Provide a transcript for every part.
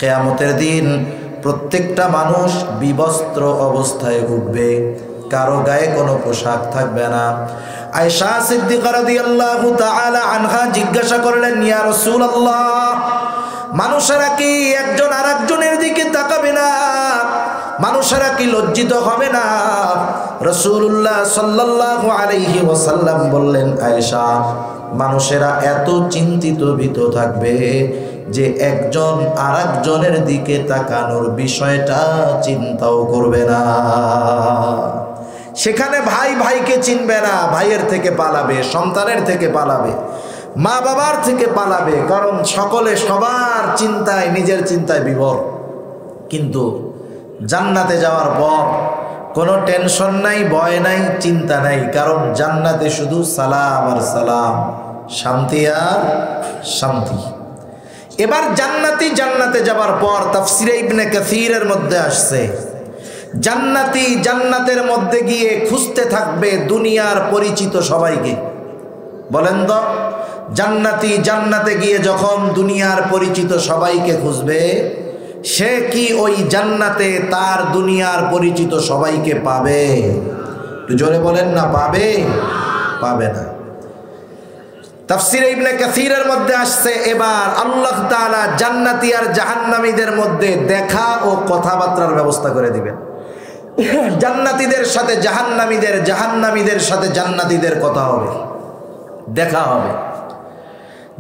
কিয়ামতের দিন প্রত্যেকটা মানুষ বিবস্ত্র অবস্থায় উঠবে, কারো গায়ে কোনো পোশাক থাকবে না। আয়েশা সিদ্দিকা রাদিয়াল্লাহু তাআলা আনহা জিজ্ঞাসা করলেন, ইয়া রাসূলুল্লাহ, মানুষেরা কি একজন আরেকজনের দিকে তাকাবে না? মানুষেরা কি লজ্জিত হবে না? রাসূলুল্লাহ সাল্লাল্লাহু আলাইহি ওয়াসাল্লাম বললেন, আয়েশা, মানুষেরা এত চিন্তিত ভীত থাকবে যে একজন আরেকজনের দিকে তাকানোর বিষয়টা চিন্তাও করবে না। সেখানে ভাই ভাইকে চিনবে না, ভাইয়ের থেকে পালাবে, সন্তানের থেকে পালাবে, মা বাবার থেকে পালাবে, কারণ সকলে সবার চিন্তায়, নিজের চিন্তায় বিভোর। কিন্তু জান্নাতে যাওয়ার পর কোনো টেনশন নাই, ভয় নাই, চিন্তা নাই, কারণ জান্নাতে শুধু সালাম আর সালাম, শান্তি আর শান্তি। এবার জান্নাতে যাবার পর তাফসিরে ইবনে কাসিরের মধ্যে আসছে, জান্নাতি জান্নাতের মধ্যে গিয়ে খুঁজতে থাকবে দুনিয়ার পরিচিত সবাইকে। বলেন তো, জান্নাতি জান্নাতে গিয়ে যখন দুনিয়ার পরিচিত সবাইকে খুঁজবে, সে কি ওই জান্নাতে তার দুনিয়ার পরিচিত সবাইকে পাবে? একটু জোরে বলেন না, পাবে? পাবে না। তাফসিরে ইবনে কাসিরের মধ্যে আসছে, এবার আল্লাহ তাআলা জান্নাতি আর জাহান্নামীদের মধ্যে দেখা ও কথাবার্তার ব্যবস্থা করে দিবেন। জান্নাতীদের সাথে জাহান্নামীদের, জাহান্নামীদের সাথে জান্নাতীদের কথা হবে, দেখা হবে।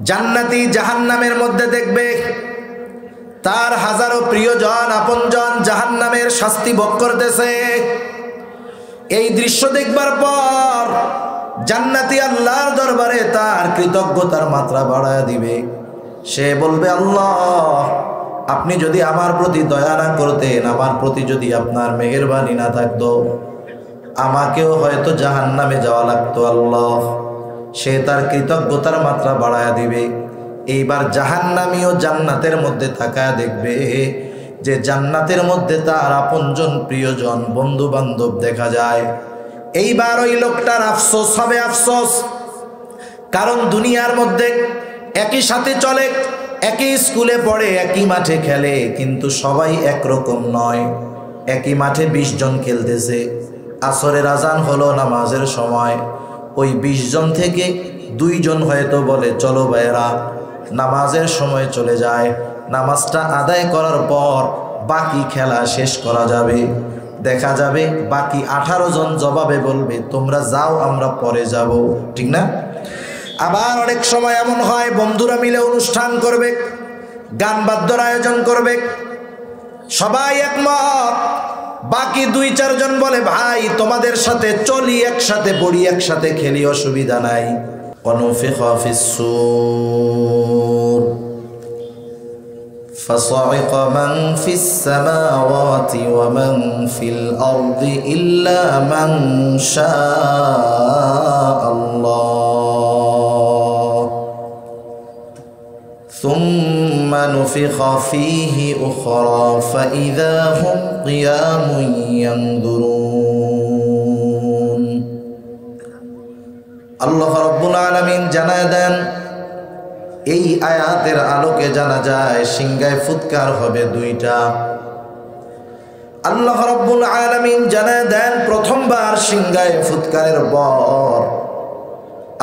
জান্নাতি জাহান্নামের মধ্যে দেখবে তার হাজারো প্রিয়জন আপনজন জাহান্নামের শাস্তি ভোগ করতেছে। এই দৃশ্য দেখবার পর জান্নাতি আল্লাহর দরবারে তার কৃতজ্ঞতার মাত্রা বাড়ায় দিবে। সে বলবে, আল্লাহ, আপনি যদি আমার প্রতি দয়া না করতেন, আমার প্রতি যদি আপনার মেহেরবানি না থাকতো, আমাকেও হয়তো জাহান্নামে যাওয়া লাগতো আল্লাহ। সে তার কৃতজ্ঞতার মাত্রা বাড়ায় দিবে। এইবার জাহান্নামীও জান্নাতের মধ্যে তাকায় দেখবে যে জান্নাতের মধ্যে তার আপনজন প্রিয়জন বন্ধু বান্ধব দেখা যায়। এইবার ওই লোকটার আফসোস হবে, আফসোস, কারণ দুনিয়ার মধ্যে একই সাথে চলে, একই স্কুলে পড়ে, একই মাঠে খেলে, কিন্তু সবাই একরকম নয়। একই মাঠে 20 জন খেলতেছে, আসরের আজান হলো নামাজের সময়, ওই 20 জন থেকে 2 জন হয়তো বলে, চলো ভাইয়েরা, নামাজের সময় চলে যায়, নামাজটা আদায় করার পর বাকি খেলা শেষ করা যাবে। দেখা যাবে বাকি 18 জন জবাবে বলবে, তোমরা যাও, আমরা পরে যাব, ঠিক না? আবার অনেক সময় এমন হয়, বন্ধুরা মিলে অনুষ্ঠান করবে, গান বাদ্যর আয়োজন করবে, সবাই একমত, বাকি 2-4 জন বলে, ভাই তোমাদের সাথে চলি, একসাথে পড়ি, একসাথে খেলি, অসুবিধা নাই। অনুফিখা ফিস-সূর فصعق من في السماوات ومن في الأرض إلا من شاء الله ثم نفخ فيه أخرى فإذا هم قيام ينظرون الله رب العالمين জানায় দেন, এই আয়াতের আলোকে জানা যায় সিংহায় ফুৎকার হবে 2টা। আল্লাহ রাব্বুল আলামিন জানায় দেন, প্রথমবার সিংহায় ফুৎকারের পর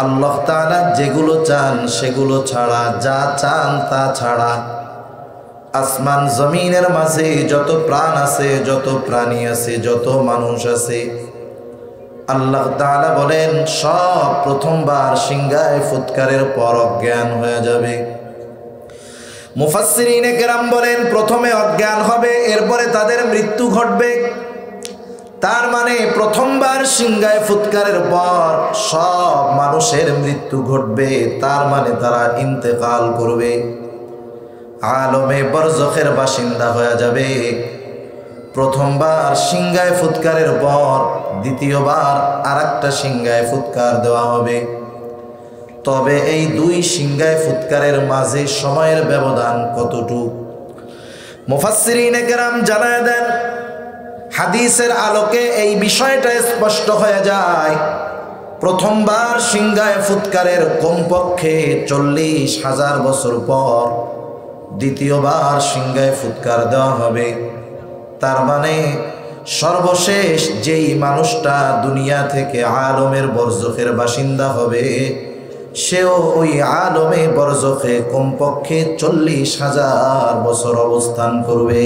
আল্লাহ তাআলা যেগুলো চান সেগুলো ছাড়া, যা চান তা ছাড়া, আসমান জমিনের মাঝে যত প্রাণ আছে, যত প্রাণী আছে, যত মানুষ আছে, আল্লাহ তাআলা বলেন সব প্রথমবার সিংহায় ফুৎকারের পর অজ্ঞান হয়ে যাবে। মুফাসসিরিনে কেরাম বলেন, প্রথমে অজ্ঞান হবে, এরপরে তাদের মৃত্যু ঘটবে। তার মানে প্রথমবার সিংহায় ফুৎকারের পর সব মানুষের মৃত্যু ঘটবে, তার মানে তারা ইন্তেকাল করবে, আলমে বরজখের বাসিন্দা হয়ে যাবে। প্রথমবার সিংহায় ফুৎকারের পর দ্বিতীয়বার আরেকটা সিংহায় ফুৎকার দেওয়া হবে। তবে এই 2 সিংহায় ফুৎকারের মাঝে সময়ের ব্যবধান কতটুকু? মুফাসসিরিনে কেরাম জানায় দেন, হাদিসের আলোকে এই বিষয়টা স্পষ্ট হয়ে যায়। প্রথমবার সিংহায় ফুৎকারের কমপক্ষে 40,000 বছর পর দ্বিতীয়বার সিংহায় ফুৎকার দেওয়া হবে। তার মানে সর্বশেষ যেই মানুষটা দুনিয়া থেকে আলমের বরজখের বাসিন্দা হবে, সেও ওই আলমে বরজখে কমপক্ষে 40,000 বছর অবস্থান করবে।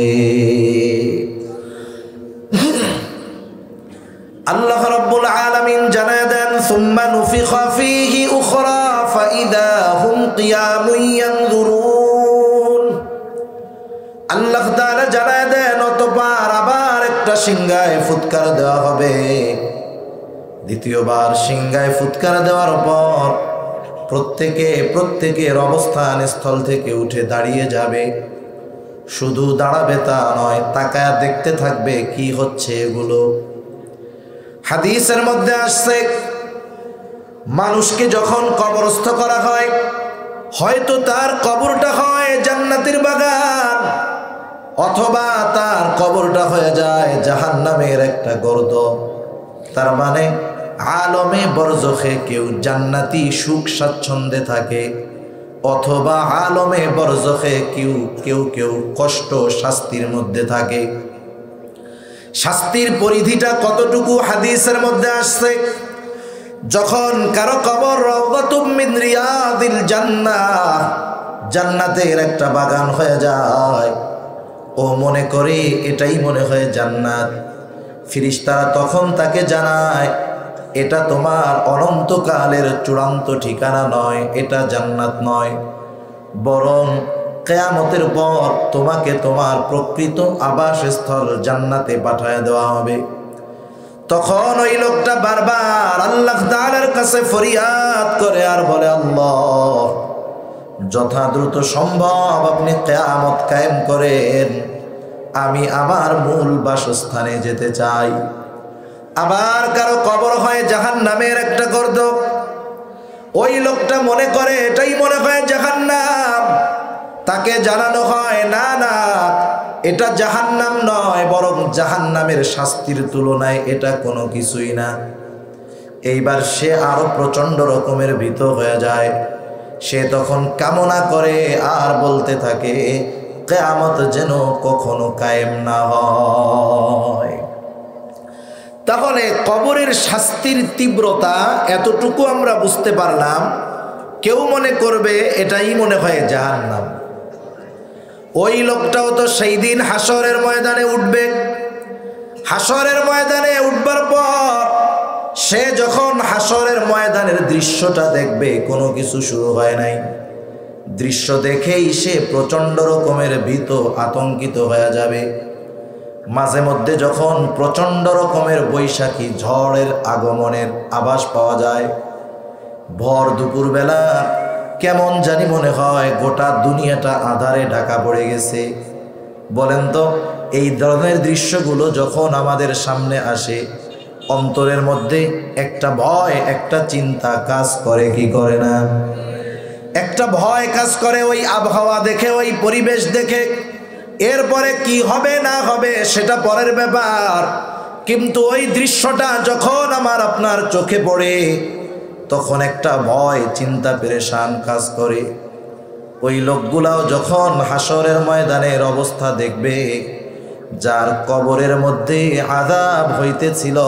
আল্লাহ রাব্বুল আলামিন জানায় দেন, সুম্মা নুফিখা ফীহি উখরা ফাইদা হুম কিয়ামুন ইয়ানজুরুন। আল্লাহ তাআলা জানায় দেন, অতঃপর আবার একটা সিংহায় ফুৎকার দেওয়া হবে। দ্বিতীয়বার সিংহায় ফুৎকার দেওয়ার পর প্রত্যেকের অবস্থান স্থল থেকে উঠে দাঁড়িয়ে যাবে। শুধু দাঁড়াবে তা নয়, তাকায় দেখতে থাকবে কি হচ্ছে এগুলো। হাদিসের মধ্যে আসছে, মানুষকে যখন কবরস্থ করা হয়, হয়তো তার কবরটা হয় জান্নাতের বাগান, অথবা তার কবরটা হয়ে যায় জাহান্নামের একটা গর্ত। তার মানে আলমে বরজখে কেউ জান্নাতি সুখ স্বাচ্ছন্দ্যে থাকে, অথবা আলমে বরজখে কেউ কষ্ট শাস্তির মধ্যে থাকে। শাস্তির পরিধিটা কতটুকু হাদিসের মধ্যে আসছে, যখন কারো কবর রাউযাতুম মিন রিয়াদিল জান্নাহ, জান্নাতের একটা বাগান হয়ে যায়, ও মনে করে এটাই মনে হয় জান্নাত। ফেরেশতারা তখন তাকে জানায়, এটা তোমার অনন্তকালের চূড়ান্ত ঠিকানা নয়, এটা জান্নাত নয়, বরং কিয়ামতের পর তোমাকে তোমার প্রকৃত আবাসস্থল জান্নাতে পাঠিয়ে দেওয়া হবে। তখন ওই লোকটা বারবার আল্লাহ তাআলার কাছে ফরিয়াদ করে আর বলে, আল্লাহ, যথা দ্রুত সম্ভব আপনি কিয়ামত কায়েম করেন, আমি আমার মূল বাসস্থানে যেতে চাই। আবার কারো কবর হয় জাহান্নামের একটা গর্ত, ওই লোকটা মনে করে এটাই মনে হয় জাহান্নাম। তাকে জানানো হয়, না না, এটা জাহান্নাম নয়, বরং জাহান্নামের শাস্তির তুলনায় এটা কোনো কিছুই না। এইবার সে আরো প্রচন্ড রকমের ভীত হয়ে যায়। সে তখন কামনা করে আর বলতে থাকে, কিয়ামত যেন কখনো কায়েম না হয়। তাহলে কবরের শাস্তির তীব্রতা এতটুকু আমরা বুঝতে পারলাম। কেউ মনে করবে এটাই মনে হয় জাহান্নাম। ওই লোকটাও তো সেই দিন হাসরের ময়দানে উঠবে। হাসরের ময়দানে উঠবার পর সে যখন হাসরের ময়দানের দৃশ্যটা দেখবে, কোনো কিছু শুরু হয় নাই, দৃশ্য দেখেই সে প্রচন্ড রকমের ভীত আতঙ্কিত হয়ে যাবে। মাঝে মধ্যে যখন প্রচন্ড রকমের বৈশাখী ঝড়ের আগমনের আভাস পাওয়া যায়, ভর দুপুরবেলা কেমন জানি মনে হয় গোটা দুনিয়াটা আঁধারে ঢাকা পড়ে গেছে। বলেন তো, এই ধরনের দৃশ্যগুলো যখন আমাদের সামনে আসে, অন্তরের মধ্যে একটা ভয়, একটা চিন্তা কাজ করে কি করে না? একটা ভয় কাজ করে ওই আবহাওয়া দেখে, ওই পরিবেশ দেখে। এরপরে কি হবে না হবে সেটা পরের ব্যাপার, কিন্তু ওই দৃশ্যটা যখন আমার আপনার চোখে পড়ে, তখন একটা ভয়, চিন্তা, পেরেশান কাজ করে। ওই লোকগুলাও যখন হাসরের ময়দানের অবস্থা দেখবে, যার কবরের মধ্যে আযাব হইতেছিল,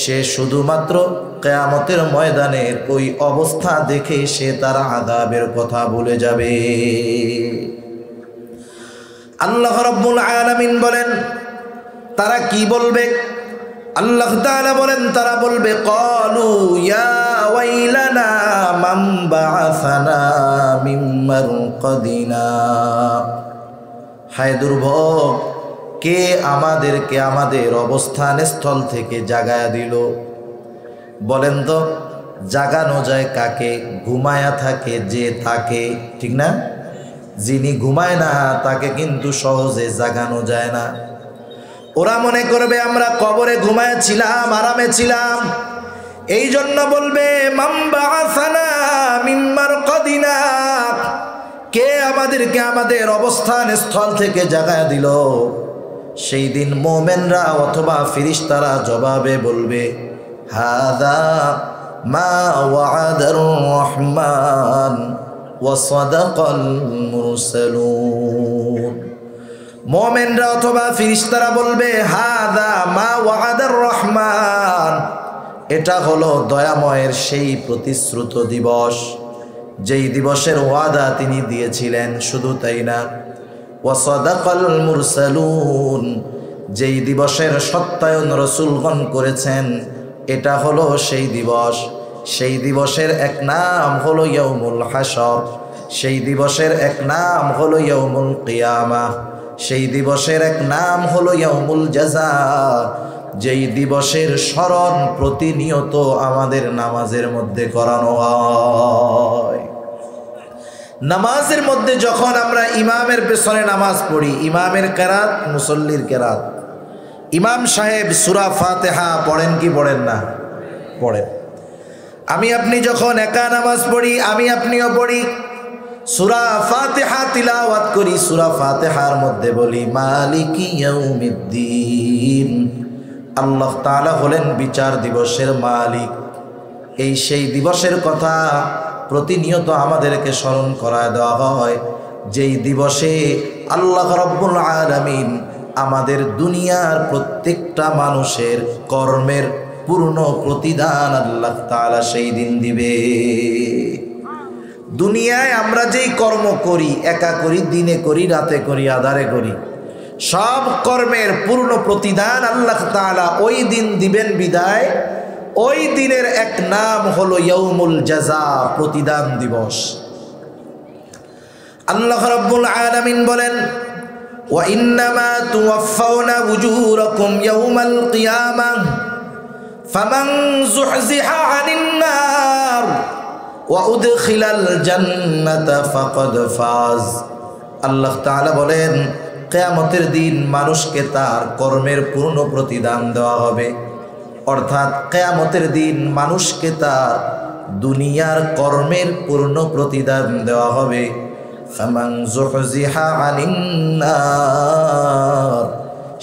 সে শুধুমাত্র কিয়ামতের ময়দানের ওই অবস্থা দেখে সে তার আযাবের কথা ভুলে যাবে। আল্লাহ রাব্বুল আলামিন বলেন, তারা কি বলবে? আল্লাহ তাআলা বলেন, তারা বলবে, ক্বালু ইয়া ওয়াইলানা মান বাআসানা মিন মারকাদিনা। হায় দুর্ভোগ, কে আমাদেরকে আমাদের অবস্থান স্থল থেকে জাগায়া দিল? বলেন তো, জাগানো যায় কাকে? ঘুমায়া থাকে যে তাকে, ঠিক না? যিনি ঘুমায় না তাকে কিন্তু সহজে জাগানো যায় না। ওরা মনে করবে আমরা কবরে ঘুমায়াছিলাম, আরামে ছিলাম, এই জন্য বলবে মান বাআসানা মিন মারকাদিনা, কে আমাদেরকে আমাদের অবস্থান স্থল থেকে জাগায়া দিল? সেই দিন মুমিনরা অথবা ফেরেশতারা জবাবে বলবে, হাযা মা ওয়া'আদার রহমান ওয়া সাদাকাল মুরসালুন। মুমিনরা অথবা ফেরেশতারা বলবে হাদা মা ওয়াদার রহমান, এটা হলো দয়াময়ের সেই প্রতিশ্রুত দিবস যেই দিবসের ওয়াদা তিনি দিয়েছিলেন। শুধু তাই না, ওয়া সাদাকাল মুরসালুন, যেই দিবসের সত্যায়ন রাসূলগণ করেছেন, এটা হলো সেই দিবস। সেই দিবসের এক নাম হলো ইয়াউমুল হাশর, সেই দিবসের এক নাম হলো ইয়াউমুল কিয়ামাহ, সেই দিবসের এক নাম হলো ইয়াউমুল জাযা, যেই দিবসের স্মরণ প্রতিনিয়ত আমাদের নামাজের মধ্যে করানো হয়। নামাজের মধ্যে যখন আমরা ইমামের পেছনে নামাজ পড়ি, ইমামের কেরাত, মুসল্লির কেরাত, ইমাম সাহেব সূরা ফাতিহা পড়েন কি পড়েন না? পড়েন। আমি আপনি যখন একা নামাজ পড়ি, আমি আপনিও পড়ি, সূরা ফাতিহা তিলাওয়াত করি, সূরা ফাতিহার মধ্যে বলি মালিকি ইয়াউমিদ্দিন, আল্লাহ তাআলা হলেন বিচার দিবসের মালিক। এই সেই দিবসের কথা প্রতিনিয়ত আমাদেরকে স্মরণ করায় দেওয়া হয়, যেই দিবসে আল্লাহ রাব্বুল আলামিন আমাদের দুনিয়ার প্রত্যেকটা মানুষের কর্মের পূর্ণ প্রতিদান আল্লাহ তাআলা সেই দিন দিবে। দুনিয়ায় আমরা যেই কর্ম করি, একা করি, দিনে করি, রাতে করি, আধারে করি, সব কর্মের পূর্ণ প্রতিদান আল্লাহ তাআলা ওই দিন দিবেন। বিদায় ওই দিনের এক নাম হলো ইয়াউমুল জাযা, প্রতিদান দিবস। আল্লাহ রাব্বুল আলামিন বলেন ওয়া ইন্নামা তুওয়াফাউনা উজুরাকুম ইয়াউমাল কিয়ামাহ ফামান যুহজিহা আনিন নার ওয়া উদখিলাল জান্নাতা ফাকাদ ফাজ। আল্লাহ তাআলা বলেন কিয়ামতের দিন মানুষকে তার কর্মের পূর্ণ প্রতিদান দেওয়া হবে। অর্থাৎ কিয়ামতের দিন মানুষকে তার দুনিয়ার কর্মের পূর্ণ প্রতিদান দেওয়া হবে। ফামান যুহজিহা আনিন নার,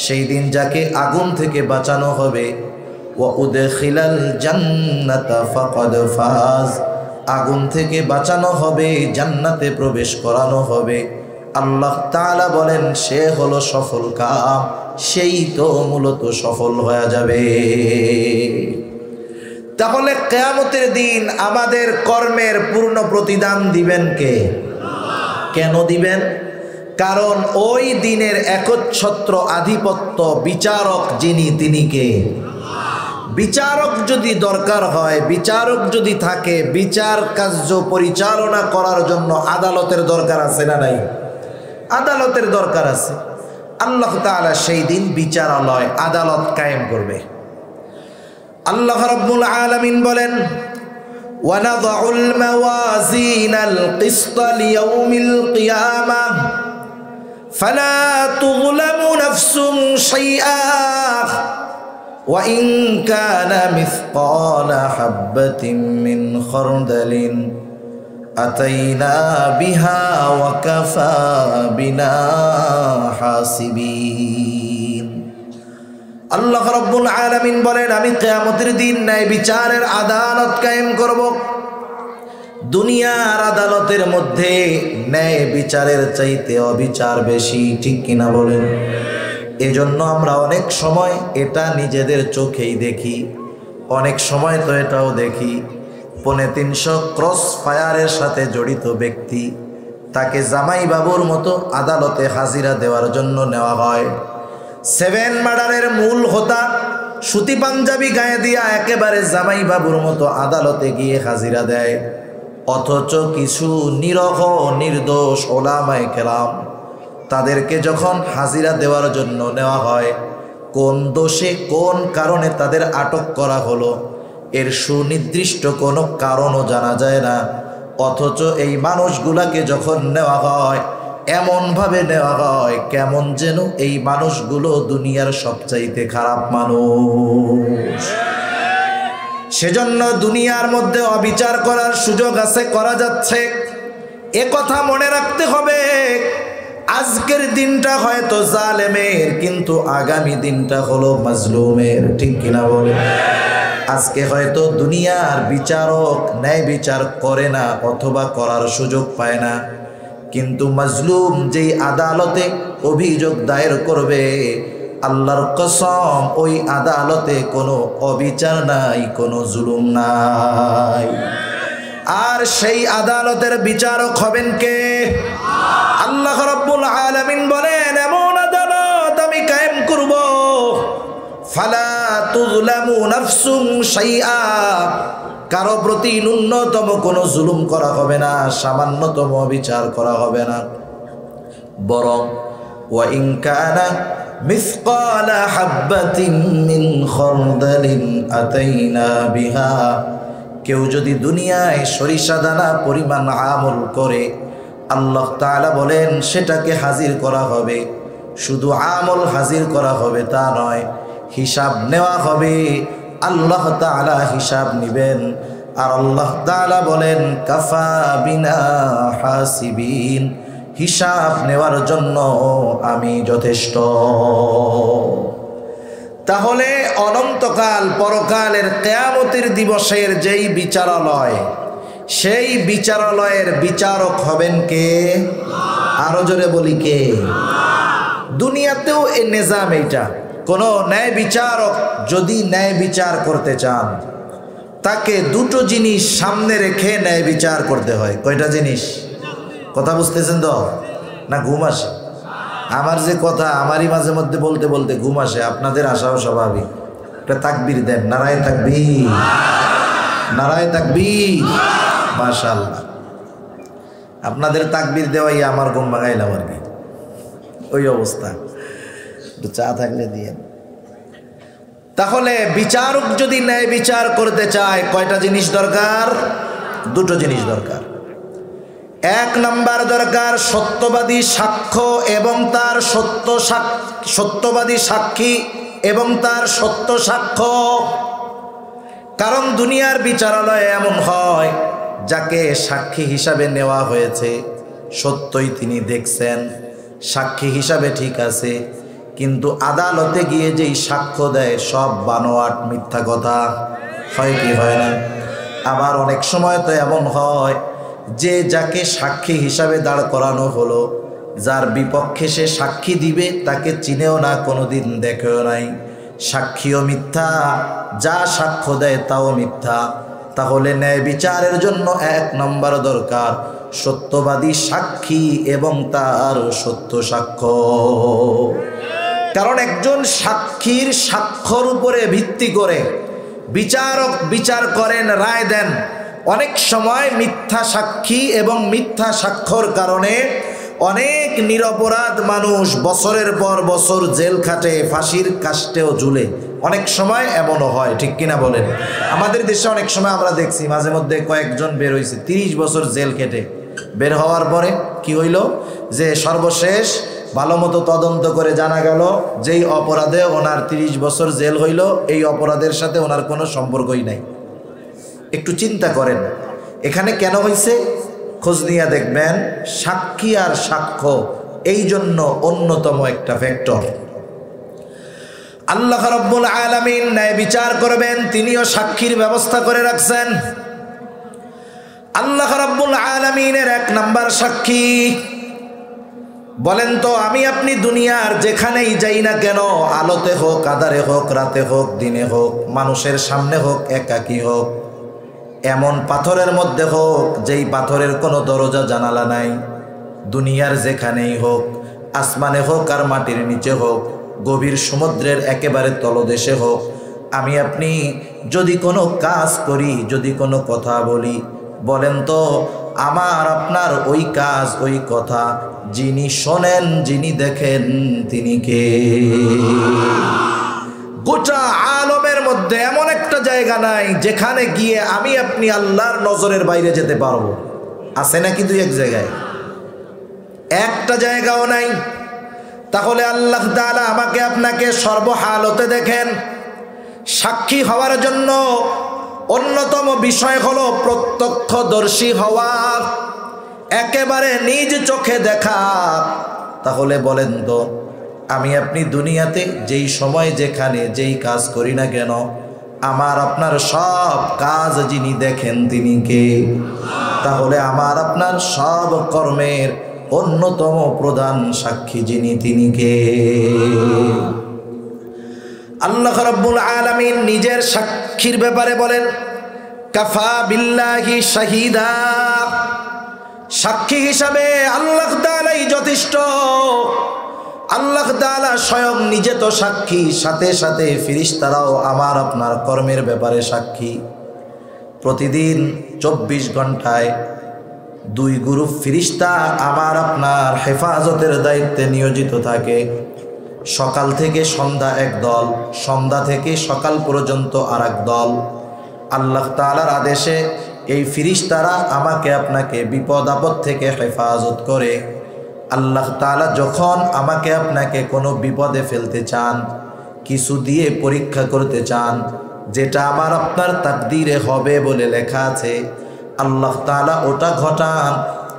সেই দিন যাকে আগুন থেকে বাঁচানো হবে, ওয়া উদখিলাল জান্নাতা ফাকাদ ফাজ, আগুন থেকে বাঁচানো হবে, জান্নাতে প্রবেশ করানো হবে। আল্লাহ তাআলা বলেন সে হলো সফল কাম, সেই তো মূলত সফল হয়ে যাবে। তাহলে কিয়ামতের দিন আমাদের কর্মের পূর্ণ প্রতিদান দিবেন কে? কেন দিবেন? কারণ ওই দিনের একচ্ছত্র আধিপত্য বিচারক যিনি, তিনি কে? বিচারক যদি দরকার হয়, বিচারক যদি থাকে, বিচার কার্য পরিচালনা করার জন্য আদালতের দরকার আছে না নাই? আদালতের দরকার আছে। আল্লাহ তাআলা সেই দিন বিচারালয়, আদালত কায়েম করবে। আল্লাহ রাব্বুল আলামিন বলেন ওয়া নাযাউল মাওয়াজিনাল কিসতা লিয়াউমিল কিয়ামাহ ফালা তুযলামু নাফসুন শাইআ ওয়া ইন কানা মিসকালা হাববাতিন মিন খারদালিন আতাইনা বিহা ওয়া কাফা বিনা হাসিবিন। আল্লাহ রাব্বুল আলামিন বলেন আমি কিয়ামতের দিন ন্যায় বিচারের আদালত কায়েম করব। দুনিয়ার আদালতের মধ্যে ন্যায় বিচারের চাইতে অবিচার বেশি, ঠিক কিনা বলেন? এজন্য আমরা অনেক সময় এটা নিজেদের চোখেই দেখি, অনেক সময় তো এটাও দেখি 350 ক্রস ফায়ারের সাথে জড়িত ব্যক্তি, তাকে জামাই বাবুর মতো আদালতে হাজিরা দেওয়ার জন্য নেওয়া হয়। 7 মার্ডারের মূল হোতা সুতি পাঞ্জাবি গায়ে দিয়া একেবারে জামাই বাবুর মতো আদালতে গিয়ে হাজিরা দেয়। অথচ কিছু নিরহ নির্দোষ ওলামায়ে কেরাম, তাদেরকে যখন হাজিরা দেওয়ার জন্য নেওয়া হয়, কোন দোষে কোন কারণে তাদের আটক করা হলো এর সুনির্দিষ্ট কোনো কারণও জানা যায় না। অথচ এই মানুষগুলাকে যখন নেওয়া হয়, এমনভাবে নেওয়া হয় কেমন যেন এই মানুষগুলো দুনিয়ার সবচাইতে খারাপ মানুষ। সেজন্য দুনিয়ার মধ্যে অবিচার করার সুযোগ আছে, করা যাচ্ছে। এ কথা মনে রাখতে হবে। আজকের দিনটা হয়তো জালেমের, কিন্তু আগামী দিনটা হলো মাজলুমের, ঠিক কিনা বলে? আজকে হয়তো দুনিয়ার বিচারক ন্যায় বিচার করে না অথবা করার সুযোগ পায় না, কিন্তু মাজলুম যেই আদালতে অভিযোগ দায়ের করবে, আল্লাহর কসম ওই আদালতে কোনো অবিচার নাই, কোনো জুলুম নাই। আর সেই আদালতের বিচারক হবেন কে? আল্লাহ রাব্বুল আলামিন বলেন, এমন আদালত আমি কায়েম করব, ফালা তুযলামু নাফসুন শাইআ, কারো প্রতি ন্যূনতম কোনো জুলুম করা হবে না, সামান্যতম বিচার করা হবে না। বরং ওয়া ইন কানা মিসকালা হাববাতিন মিন খারদালিন আতাইনা বিহা, কেউ যদি দুনিয়ায় সরিষা দানা পরিমাণ আমল করে, আল্লাহ তাআলা বলেন সেটাকে হাজির করা হবে। শুধু আমল হাজির করা হবে তা নয়, হিসাব নেওয়া হবে। আল্লাহ তাআলা হিসাব নিবেন। আর আল্লাহ তাআলা বলেন, কাফা বিনা হাসিবিন, হিসাব নেওয়ার জন্য আমি যথেষ্ট। তাহলে অনন্তকাল পরকালের কিয়ামতের দিবসের যেই বিচারালয়, সেই বিচারালয়ের বিচারক হবেন কে? আরো জোরে বলি কে? দুনিয়াতেও এই নিজাম, এইটা কোনো ন্যায় বিচারক যদি ন্যায় বিচার করতে চান, তাকে দুটো জিনিস সামনে রেখে ন্যায় বিচার করতে হয়। কয়টা জিনিস? কথা বুঝতেছেন তো? না ঘুম আসে? আমার যে কথা, আমারই মাঝে মধ্যে বলতে বলতে ঘুম আসে, আপনাদের আসাও স্বাভাবিক। একটা তাকবীর দেন, নারায়ে তাকবীর, নারায়ে তাকবীর, মাশাআল্লাহ। আপনাদের তাকবীর দেওয়াই আমার ঘুম ভাঙাইলাম আর কি, ওই অবস্থা। একটু চা থাকলে দিয়ে। তাহলে বিচারক যদি ন্যায় বিচার করতে চায়, কয়টা জিনিস দরকার? দুটো জিনিস দরকার। এক নাম্বার দরকার সত্যবাদী সাক্ষ্য এবং তার সত্যবাদী সাক্ষী এবং তার সত্য সাক্ষ্য। কারণ দুনিয়ার বিচারালয়ে এমন হয়, যাকে সাক্ষী হিসাবে নেওয়া হয়েছে সত্যই তিনি দেখছেন, সাক্ষী হিসাবে ঠিক আছে, কিন্তু আদালতে গিয়ে যেই সাক্ষ্য দেয় সব বানোয়াট মিথ্যা কথা। হয় কি হয় না? আবার অনেক সময় তো এমন হয় যে যাকে সাক্ষী হিসাবে দাঁড় করানো হলো, যার বিপক্ষে সে সাক্ষী দিবে তাকে চিনেও না, কোনোদিন দেখেও নাই, সাক্ষীও মিথ্যা, যা সাক্ষ্য দেয় তাও মিথ্যা। তাহলে ন্যায় বিচারের জন্য এক নম্বর দরকার সত্যবাদী সাক্ষী এবং তার সত্য সাক্ষ্য। কারণ একজন সাক্ষীর সাক্ষ্যর উপরে ভিত্তি করে বিচারক বিচার করেন, রায় দেন। অনেক সময় মিথ্যা সাক্ষী এবং মিথ্যা সাক্ষ্যর কারণে অনেক নিরপরাধ মানুষ বছরের পর বছর জেল খাটে, ফাঁসির কাস্টেও ঝুলে। অনেক সময় এমনও হয়, ঠিক কিনা বলেন? আমাদের দেশে অনেক সময় আমরা দেখছি, মাঝে মধ্যে কয়েকজন বের হয়েছে 30 বছর জেল কেটে। বের হওয়ার পরে কি হইল, যে সর্বশেষ ভালো মতো তদন্ত করে জানা গেল যেই অপরাধে ওনার 30 বছর জেল হইল, এই অপরাধের সাথে ওনার কোনো সম্পর্কই নাই। একটু চিন্তা করেন এখানে কেন হয়েছে, খোঁজ নিয়ে দেখবেন সাক্ষী আর সাক্ষ্য এই জন্য অন্যতম একটা ফ্যাক্টর। আল্লাহ রাব্বুল আলামিন ন্যায় বিচার করবেন, তিনিও সাক্ষীর ব্যবস্থা করে রাখছেন। আল্লাহ রাব্বুল আলামিনের এক নাম্বার সাক্ষী। বলেন তো, আমি আপনি দুনিয়ার যেখানেই যাই না কেন, আলোতে হোক, আঁধারে হোক, রাতে হোক, দিনে হোক, মানুষের সামনে হোক, একাকী হোক, এমন পাথরের মধ্যে হোক যেই পাথরের কোনো দরজা জানালা নাই, দুনিয়ার যেখানেই হোক, আসমানে হোক আর মাটির নিচে হোক, গভীর সমুদ্রের একেবারে তলদেশে হোক, আমি আপনি যদি কোনো কাজ করি, যদি কোনো কথা বলি, বলেন তো আমার আপনার ওই কাজ ওই কথা যিনি শোনেন, যিনি দেখেন, তিনি কে? গোটা আলমের মধ্যে এমন একটা জায়গা নাই যেখানে গিয়ে আমি আপনি আল্লাহর নজরের বাইরে যেতে পারবো। আছে নাকি দুই এক জায়গায়? একটা জায়গাও নাই। তাহলে আল্লাহ তাআলা আমাকে আপনাকে সর্বহালতে দেখেন। সাক্ষী হওয়ার জন্য অন্যতম বিষয় হলো প্রত্যক্ষদর্শী হওয়া, একেবারে নিজ চোখে দেখা। তাহলে বলেন তো, আমি আপনি দুনিয়াতে যেই সময় যেখানে যেই কাজ করি না কেন, আমার আপনার সব কাজ যিনি দেখেন তিনি কে? তাহলে আমার আপনার সব কর্মের অন্যতম প্রধান সাক্ষী যিনি তিনি কে? আল্লাহ রাব্বুল আলামিন নিজের সাক্ষীর ব্যাপারে বলেন, কাফা বিল্লাহি শাহিদা, সাক্ষী হিসাবে আল্লাহ তাআলাই যথেষ্ট। আল্লাহ তাআলা স্বয়ং নিজে তো সাক্ষী, সাথে সাথে ফেরেশতারাও আমার আপনার কর্মের ব্যাপারে সাক্ষী। প্রতিদিন 24 ঘন্টায় 2 গ্রুপ ফেরেশতা আমার আপনার হেফাজতের দায়িত্বে নিয়োজিত থাকে। সকাল থেকে সন্ধ্যা এক দল, সন্ধ্যা থেকে সকাল পর্যন্ত আর এক দল। আল্লাহ তাআলার আদেশে এই ফেরেশতারা আমাকে আপনাকে বিপদ আপদ থেকে হেফাজত করে। আল্লাহ তাআলা যখন আমাকে আপনাকে কোনো বিপদে ফেলতে চান, কিছু দিয়ে পরীক্ষা করতে চান, যেটা আমার আপনার তাকদীরে হবে বলে লেখা আছে, আল্লাহ তাআলা ওটা ঘটান,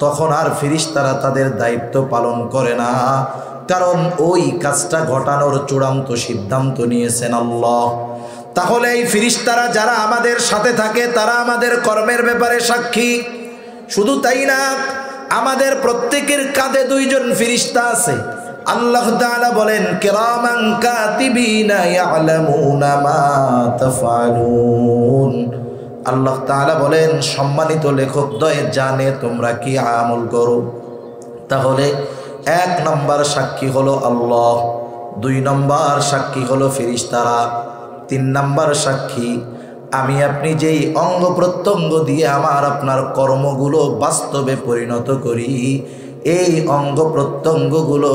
তখন আর ফেরেশতারা তাদের দায়িত্ব পালন করে না, কারণ ওই কাজটা ঘটানোর চূড়ান্ত সিদ্ধান্ত নিয়েছেন আল্লাহ। তাহলে এই ফেরেশতারা যারা আমাদের সাথে থাকে তারা আমাদের কর্মের ব্যাপারে সাক্ষী। শুধু তাই না, আমাদের প্রত্যেকের কাঁধে 2 জন ফেরেশতা আছে। আল্লাহ তাআলা বলেন, কিরামান কাতিবিনা ইয়ালামুনা মা তাফআলুন। আল্লাহ তাআলা বলেন, সম্মানিত লেখকদ্বয় জানে তোমরা কি আমল করো। তাহলে 1 নম্বর সাক্ষী হলো আল্লাহ, 2 নম্বর সাক্ষী হলো ফেরেশতারা, 3 নম্বর সাক্ষী আমি আপনি যেই অঙ্গ প্রত্যঙ্গ দিয়ে আমার আপনার কর্মগুলো বাস্তবে পরিণত করি, এই অঙ্গ প্রত্যঙ্গগুলো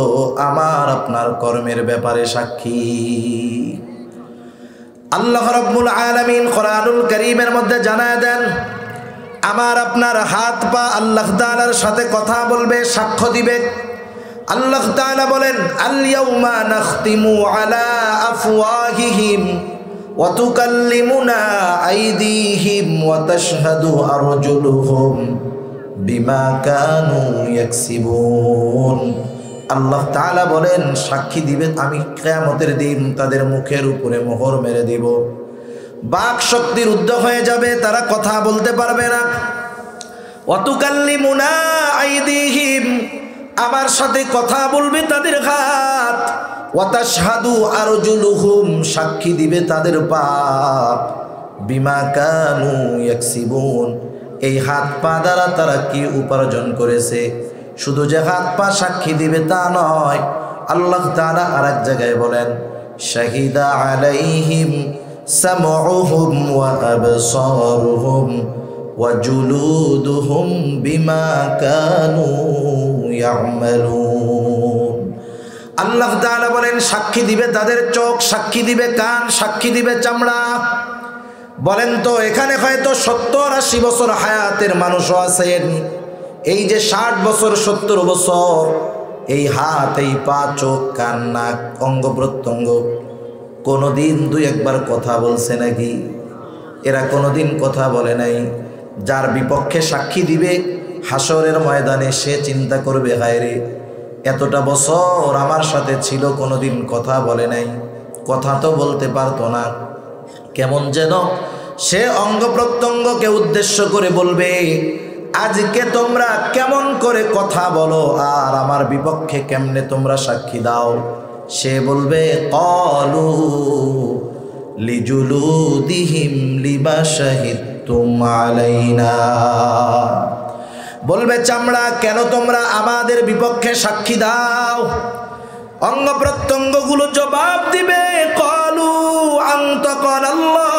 আমার আপনার কর্মের ব্যাপারে সাক্ষী। আল্লাহ রাব্বুল আলামিন কোরআনুল কারীমের মধ্যে জানায় দেন, আমার আপনার হাত পা আল্লাহ তাআলার সাথে কথা বলবে, সাক্ষ্য দিবে। আল্লাহ তাআলা বলেন, আল ইয়াউমা নাখতিমু আলা আফওয়াহিহিম ওয়া তুকাল্লিমুনা আইদিহিম ওয়া তাশহাদু আরজুলুহুম বিমা কানু ইয়াকসিবুন। আল্লাহ তাআলা বলেন, সাক্ষী দিবেন আমি কিয়ামতের দিন তাদের মুখের উপরে মোহর মেরে দিব, বাক শক্তি রুদ্ধ হয়ে যাবে, তারা কথা বলতে পারবে না। ওয়া তুকাল্লিমুনা আইদিহিম, আমার সাথে কথা বলবে তাদের হাত, ওয়া তাশহাদু আরজুলুহুম, সাক্ষী দিবে তাদের পা, বিমা কানু ইয়াকসিবুন, এই হাত পা দ্বারা তারা কি উপার্জন করেছে। শুধু যে হাত পা সাক্ষী দিবে তা নয়, আল্লাহ তাআলা আরেক জায়গায় বলেন, শাহিদা আলাইহিম সামউহুম ওয়া আবসারুহুম ওয়া জুলুদুহুম বিমা কানু ইয়ামালুন। আল্লাহ তাআলা বলেন, সাক্ষী দিবে তাদের চোখ, সাক্ষী দিবে কান, সাক্ষী দিবে চামড়া। বলেন তো, এখানে হয়তো 70-80 বছর হায়াতের মানুষও আছেন, এই যে 60 বছর 70 বছর, এই হাত, এই পা, চোখ, কান, নাক, অঙ্গ প্রত্যঙ্গ কোনোদিন 2-1 কথা বলছে নাকি? এরা কোনোদিন কথা বলে নাই। যার বিপক্ষে সাক্ষী দিবে হাসরের ময়দানে, সে চিন্তা করবে, হায় রে, এতটা বছর আমার সাথে ছিল, কোনোদিন কথা বলে নাই, কথা তো বলতে পারতো না। কেমন যেন সে অঙ্গ প্রত্যঙ্গকে উদ্দেশ্য করে বলবে, আজকে তোমরা কেমন করে কথা বলো আর আমার বিপক্ষে কেমনে তোমরা সাক্ষী দাও। সে বলবে, ক্বালু লিজুলুদিহিম লিমা শাহিদতুম আলাইনা, বলবে চামড়া, কেন তোমরা আমাদের বিপক্ষে সাক্ষী দাও। অঙ্গ প্রত্যঙ্গগুলো জবাব দিবে, ক্বালু আনতাকানাল্লাহ,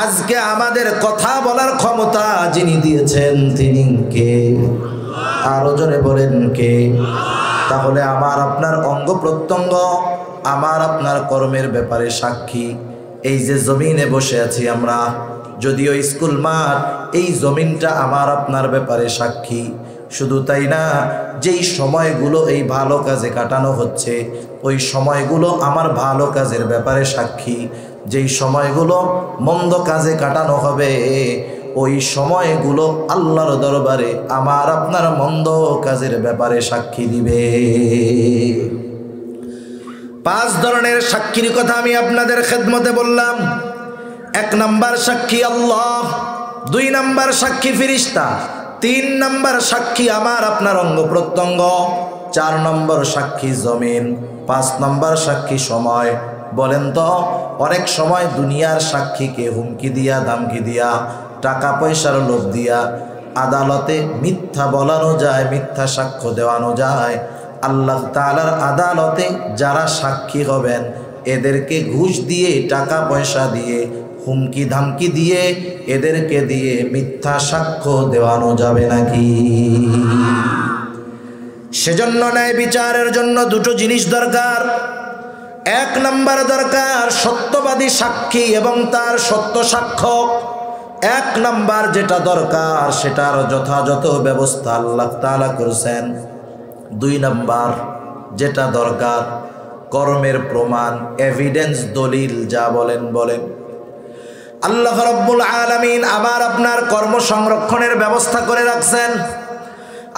আজকে আমাদের কথা বলার ক্ষমতা যিনি দিয়েছেন তিনি কে? আরো জোরে বলেন কে? তাহলে আমার আপনার অঙ্গ প্রত্যঙ্গ আমার আপনার কর্মের ব্যাপারে সাক্ষী। এই যে জমিনে বসে আছি আমরা, যদিও স্কুল মাঠ, এই জমিনটা আমার আপনার ব্যাপারে সাক্ষী। শুধু তাই না, যেই সময়গুলো এই ভালো কাজে কাটানো হচ্ছে, ওই সময়গুলো আমার ভালো কাজের ব্যাপারে সাক্ষী। যেই সময়গুলো মন্দ কাজে কাটানো হবে, ওই সময়গুলো আল্লাহর দরবারে আমার আপনার মন্দ কাজের ব্যাপারে সাক্ষী দিবে। 5 ধরনের সাক্ষীর কথা আমি আপনাদের খেদমতে বললাম। 1 নাম্বার সাক্ষী আল্লাহ, 2 নাম্বার সাক্ষী ফেরেশতা, 3 নাম্বার সাক্ষী আমার আপনার অঙ্গ প্রত্যঙ্গ, 4 নম্বর সাক্ষী জমিন, 5 নম্বর সাক্ষী সময়। বলেন তো অনেক সময় দুনিয়ার সাক্ষীকে হুমকি দিয়া, দামকি দিয়া, টাকা পয়সার লোভ দিয়া আদালতে মিথ্যা বলানো যায়, মিথ্যা সাক্ষ্য দেওয়ানো যায়। আল্লাহ তাআলার আদালতে যারা সাক্ষী হবেন এদেরকে ঘুষ দিয়ে, টাকা পয়সা দিয়ে, হুমকি ধামকি দিয়ে, এদেরকে দিয়ে মিথ্যা সাক্ষ্য দেওয়ানো যাবে নাকি? সেজন্য ন্যায় বিচারের জন্য 2টো জিনিস দরকার। 1 নাম্বার দরকার সত্যবাদী সাক্ষী এবং তার সত্য সাক্ষ্য। 1 নাম্বার যেটা দরকার সেটার যথাযথ ব্যবস্থা আল্লাহ তাআলা করেছেন। 2 নাম্বার যেটা দরকার কর্মের প্রমাণ, এভিডেন্স, দলিল, যা বলেন বলেন। আল্লাহ রাব্বুল আলামিন আমার আপনার কর্ম সংরক্ষণের ব্যবস্থা করে রাখছেন।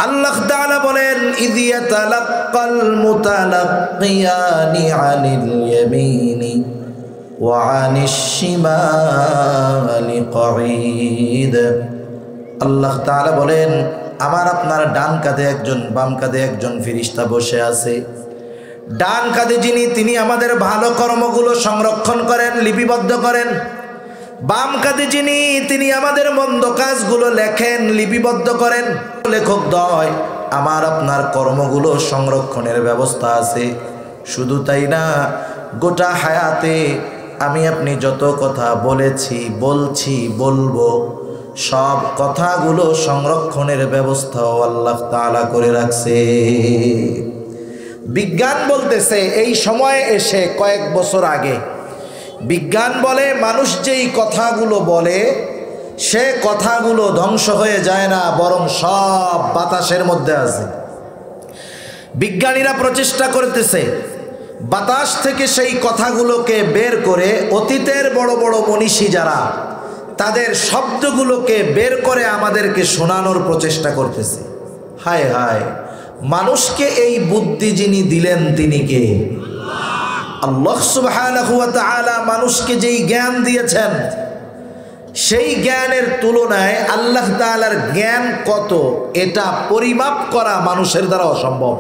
আল্লাহ তাআলা বলেন, ইয ইয়াতালাক্কাল মুতালাক্কিয়ানি আনিল ইয়ামিনি ওয়া আনিশ শিমালি কঈদ। আল্লাহ তাআলা বলেন, আমার আপনার ডান কাঁধে একজন, বাম কাঁধে একজন ফেরেশতা বসে আছে। ডান কাঁধে যিনি, তিনি আমাদের ভালো কর্মগুলো সংরক্ষণ করেন, লিপিবদ্ধ করেন। বাম কাঁধে যিনি, তিনি আমাদের মন্দ কাজগুলো লেখেন, লিপিবদ্ধ করেন। লেখক দ্বয় আমার আপনার কর্মগুলো সংরক্ষণের ব্যবস্থা আছে। শুধু তাই না, গোটা হায়াতে আমি আপনি যত কথা বলেছি, বলছি, বলবো, সব কথাগুলো সংরক্ষণের ব্যবস্থাও আল্লাহ তাআলা করে রাখছে। বিজ্ঞান বলতেছে এই সময়ে এসে কয়েক বছর আগে, বিজ্ঞান বলে মানুষ যেই কথাগুলো বলে সে কথাগুলো ধ্বংস হয়ে যায় না, বরং সব বাতাসের মধ্যে আছে। বিজ্ঞানীরা প্রচেষ্টা করতেছে বাতাস থেকে সেই কথাগুলোকে বের করে, অতীতের বড় বড় মনীষী যারা, তাদের শব্দগুলোকে বের করে আমাদেরকে শোনানোর প্রচেষ্টা করতেছে। হায় হায়, মানুষকে এই বুদ্ধি যিনি দিলেন তিনি কে? আল্লাহ সুবহানাহু ওয়া তাআলা মানুষকে যেই জ্ঞান দিয়েছেন সেই জ্ঞানের তুলনায় আল্লাহ তাআলার জ্ঞান কত, এটা পরিমাপ করা মানুষের দ্বারা অসম্ভব।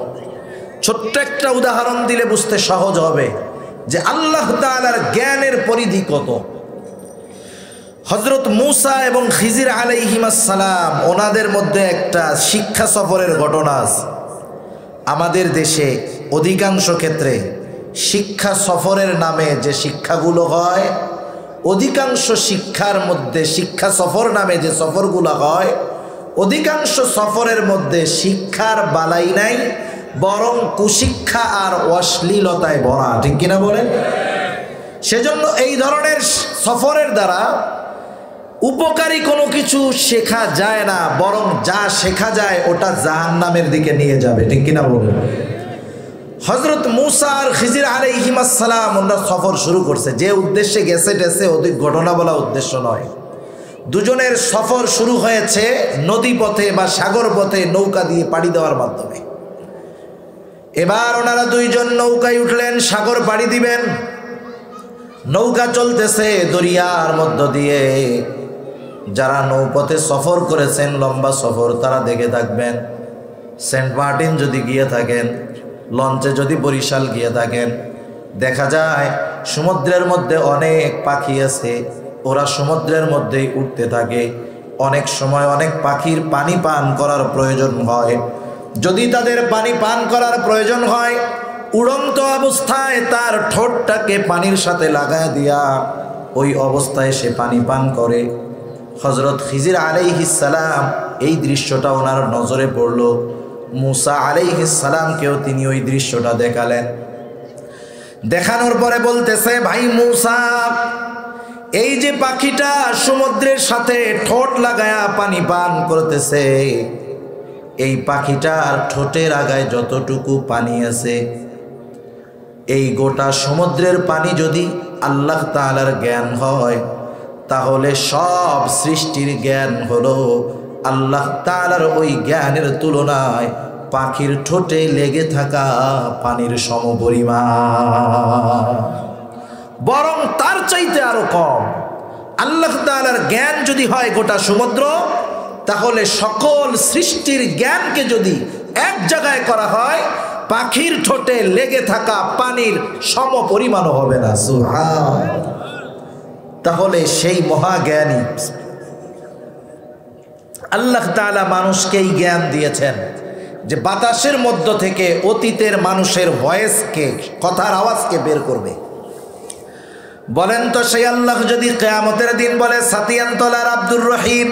ছোট্ট একটা উদাহরণ দিলে বুঝতে সহজ হবে যে আল্লাহ তাআলার জ্ঞানের পরিধি কত। হযরত মূসা এবং খিজির আলাইহিমাস সালাম, ওনাদের মধ্যে একটা শিক্ষা সফরের ঘটনা আছে। আমাদের দেশে অধিকাংশ ক্ষেত্রে শিক্ষা সফরের নামে যে শিক্ষাগুলো হয়, অধিকাংশ শিক্ষার মধ্যে, শিক্ষা সফর নামে যে সফরগুলো হয়, অধিকাংশ সফরের মধ্যে শিক্ষার বালাই নাই, বরং কুশিক্ষা আর অশ্লীলতায় ভরা। ঠিক কিনা বলেন? সেজন্য এই ধরনের সফরের দ্বারা উপকারী কোনো কিছু শেখা যায় না, বরং যা শেখা যায় ওটা জাহান্নামের দিকে নিয়ে যাবে। ঠিক কিনা বলেন? হযরত মূসা আর খিজির আলাইহিমাস সালাম ওনারা সফর শুরু করছে। যে উদ্দেশ্যে গেছে টেছে অধিক ঘটনা বলা উদ্দেশ্য নয়। দুজনের সফর শুরু হয়েছে নদী পথে বা সাগর পথে, নৌকা দিয়ে পাড়ি দেওয়ার মাধ্যমে। এবার ওনারা দুইজন নৌকায় উঠলেন, সাগর পাড়ি দিবেন। নৌকা চলতেছে দরিয়ার মধ্য দিয়ে। যারা নৌপথে সফর করেছেন, লম্বা সফর, তারা দেখে থাকবেন সেন্ট মার্টিন যদি গিয়ে থাকেন, লঞ্চে যদি বরিশাল গিয়ে থাকেন, দেখা যায় সমুদ্রের মধ্যে অনেক পাখি আছে, ওরা সমুদ্রের মধ্যেই উঠতে থাকে। অনেক সময় অনেক পাখির পানি পান করার প্রয়োজন হয়। যদি তাদের পানি পান করার প্রয়োজন হয়, উড়ন্ত অবস্থায় তার ঠোঁটটাকে পানির সাথে লাগায় দিয়া ওই অবস্থায় সে পানি পান করে। হযরত খিজির আলাইহিস সালাম, এই দৃশ্যটা ওনার নজরে পড়ল। মূসা আলাইহিস সালামকেও তিনি ওই দৃশ্যটা দেখালেন। দেখানোর পরে বলতেছে, ভাই মূসা, এই যে পাখিটা সমুদ্রের সাথে ঠোঁট লাগায়া পানি পান করতেছে, এই পাখিটার ঠোঁটের আগায় যতটুকু পানি আছে, এই গোটা সমুদ্রের পানি যদি আল্লাহ তাআলার জ্ঞান হয়, তাহলে সব সৃষ্টির জ্ঞান হলো আল্লাহ তাআলার ওই জ্ঞানের তুলনায় পাখির ঠোঁটে লেগে থাকা পানির সমপরিমাণ, বরং তার চাইতে আরো কম। আল্লাহ তাআলার জ্ঞান যদি হয় গোটা সমুদ্র, তাহলে সকল সৃষ্টির জ্ঞানকে যদি এক জায়গায় করা হয়, পাখির ঠোঁটে লেগে থাকা পানির সমপরিমাণও হবে না। সুবহানাল্লাহ। তাহলে সেই মহাজ্ঞানী আল্লাহ তাআলা মানুষকে এই জ্ঞান দিয়েছেন যে বাতাসের মধ্য থেকে অতীতের মানুষের ভয়েসকে, কথার আওয়াজকে বের করবে। বলেন তো সেই আল্লাহ যদি কিয়ামতের দিন বলে, সাতিয়ানতলার আব্দুর রহিম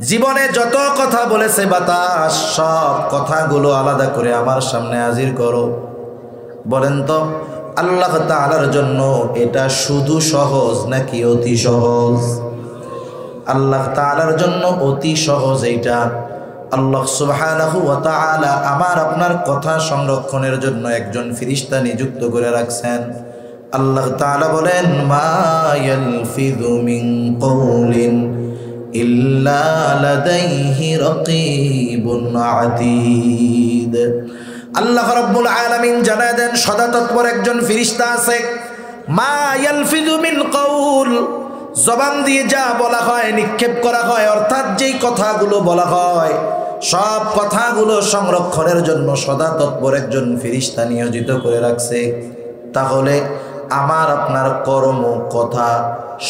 জীবনে যত কথা বলেছে বাতাস, সব কথাগুলো আলাদা করে আমার সামনে হাজির করো, বলেন তো আল্লাহ তাআলার জন্য এটা শুধু সহজ নাকি অতি সহজ? আল্লাহ তাআলার জন্য অতি সহজ এইটা। আল্লাহ সুবহানাহু ওয়া তাআলা আমার আপনার কথা সংরক্ষণের জন্য একজন ফেরেশতা নিযুক্ত করে রাখছেন। আল্লাহ তাআলা বলেন, মা ইয়ালফিযু মিন কওলিন ইল্লা লাদাইহি রাকীবুন আতীদ। আল্লাহ রাব্বুল আলামিন জানায় দেন, সদা তৎপর একজন ফেরেশতা আছে। মা ইয়ালফিযু মিন কওল, জবান দিয়ে যা বলা হয়, নিক্ষেপ করা হয়, অর্থাৎ যেই কথাগুলো বলা হয় সব কথাগুলো সংরক্ষণের জন্য সদা তৎপর একজন ফেরেশতা নিয়োজিত করে রাখছে। তাহলে আমার আপনার কর্ম কথা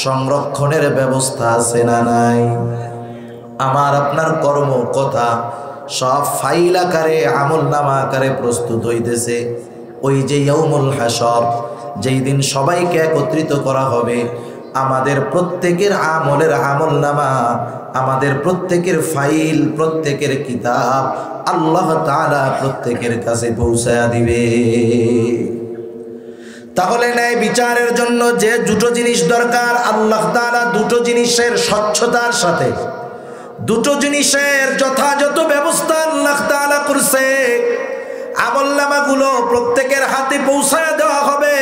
সংরক্ষণের ব্যবস্থা আছে না নাই? আমার আপনার কর্ম কথা সব ফাইল আকারে, আমলনামা আকারে প্রস্তুত হইতেছে। ওই যে ইয়াউমুল হাসর, যেই দিন সবাইকে একত্রিত করা হবে, আমাদের প্রত্যেকের আমলের আমলনামা, আমাদের প্রত্যেকের ফাইল, প্রত্যেকের কিতাব আল্লাহ তাআলা প্রত্যেকের কাছে পৌঁছায়া দিবে। তাহলে ন্যায় বিচারের জন্য যে দুটো জিনিস দরকার, আল্লাহ তাআলা দুটো জিনিসের স্বচ্ছতার সাথে, দুটো জিনিসের যথাযথ ব্যবস্থা আল্লাহ তাআলা করছে। আমলনামাগুলো প্রত্যেকের হাতে পৌঁছায় দেওয়া হবে।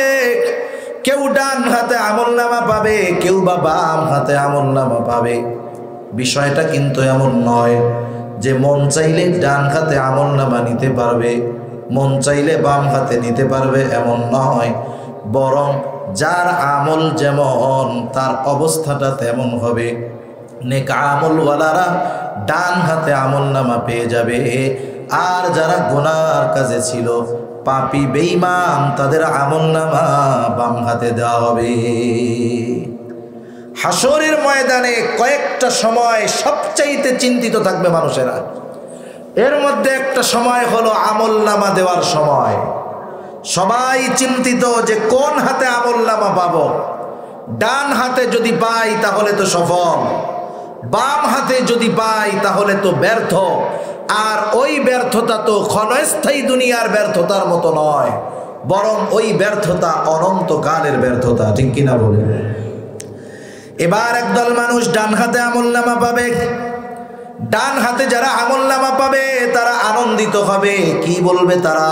কেউ ডান হাতে আমলনামা পাবে, কেউ বা বাম হাতে আমলনামা পাবে। বিষয়টা কিন্তু এমন নয় যে মন চাইলে ডান হাতে আমলনামা নিতে পারবে, মন চাইলে বাম হাতে নিতে পারবে, এমন নয়। বরং যার আমল যেমন তার অবস্থাটা তেমন হবে। নেক আমলওয়ালারা ডান হাতে আমলনামা পেয়ে যাবে, আর যারা গুনার কাজে ছিল, পাপী বেঈমান, তাদের আমলনামা বাম হাতে দেওয়া হবে। হাসরের ময়দানে কয়েকটা সময় সবচাইতে চিন্তিত থাকবে মানুষেরা। এর মধ্যে একটা সময় হলো আমলনামা দেওয়ার সময়। সবাই চিন্তিত যে কোন হাতে আমলনামা পাবো। ডান হাতে যদি পাই তাহলে তো সফল, বাম হাতে যদি পাই তাহলে তো ব্যর্থ। আর ওই ব্যর্থতা তো ক্ষণস্থায়ী দুনিয়ার ব্যর্থতার মতো নয়, বরং ওই ব্যর্থতা অনন্তকালের ব্যর্থতা। ঠিক কিনা বলে? এবার একদল মানুষ ডান হাতে আমলনামা পাবে। ডান হাতে যারা আমলনামা পাবে তারা আনন্দিত হবে। কি বলবে তারা?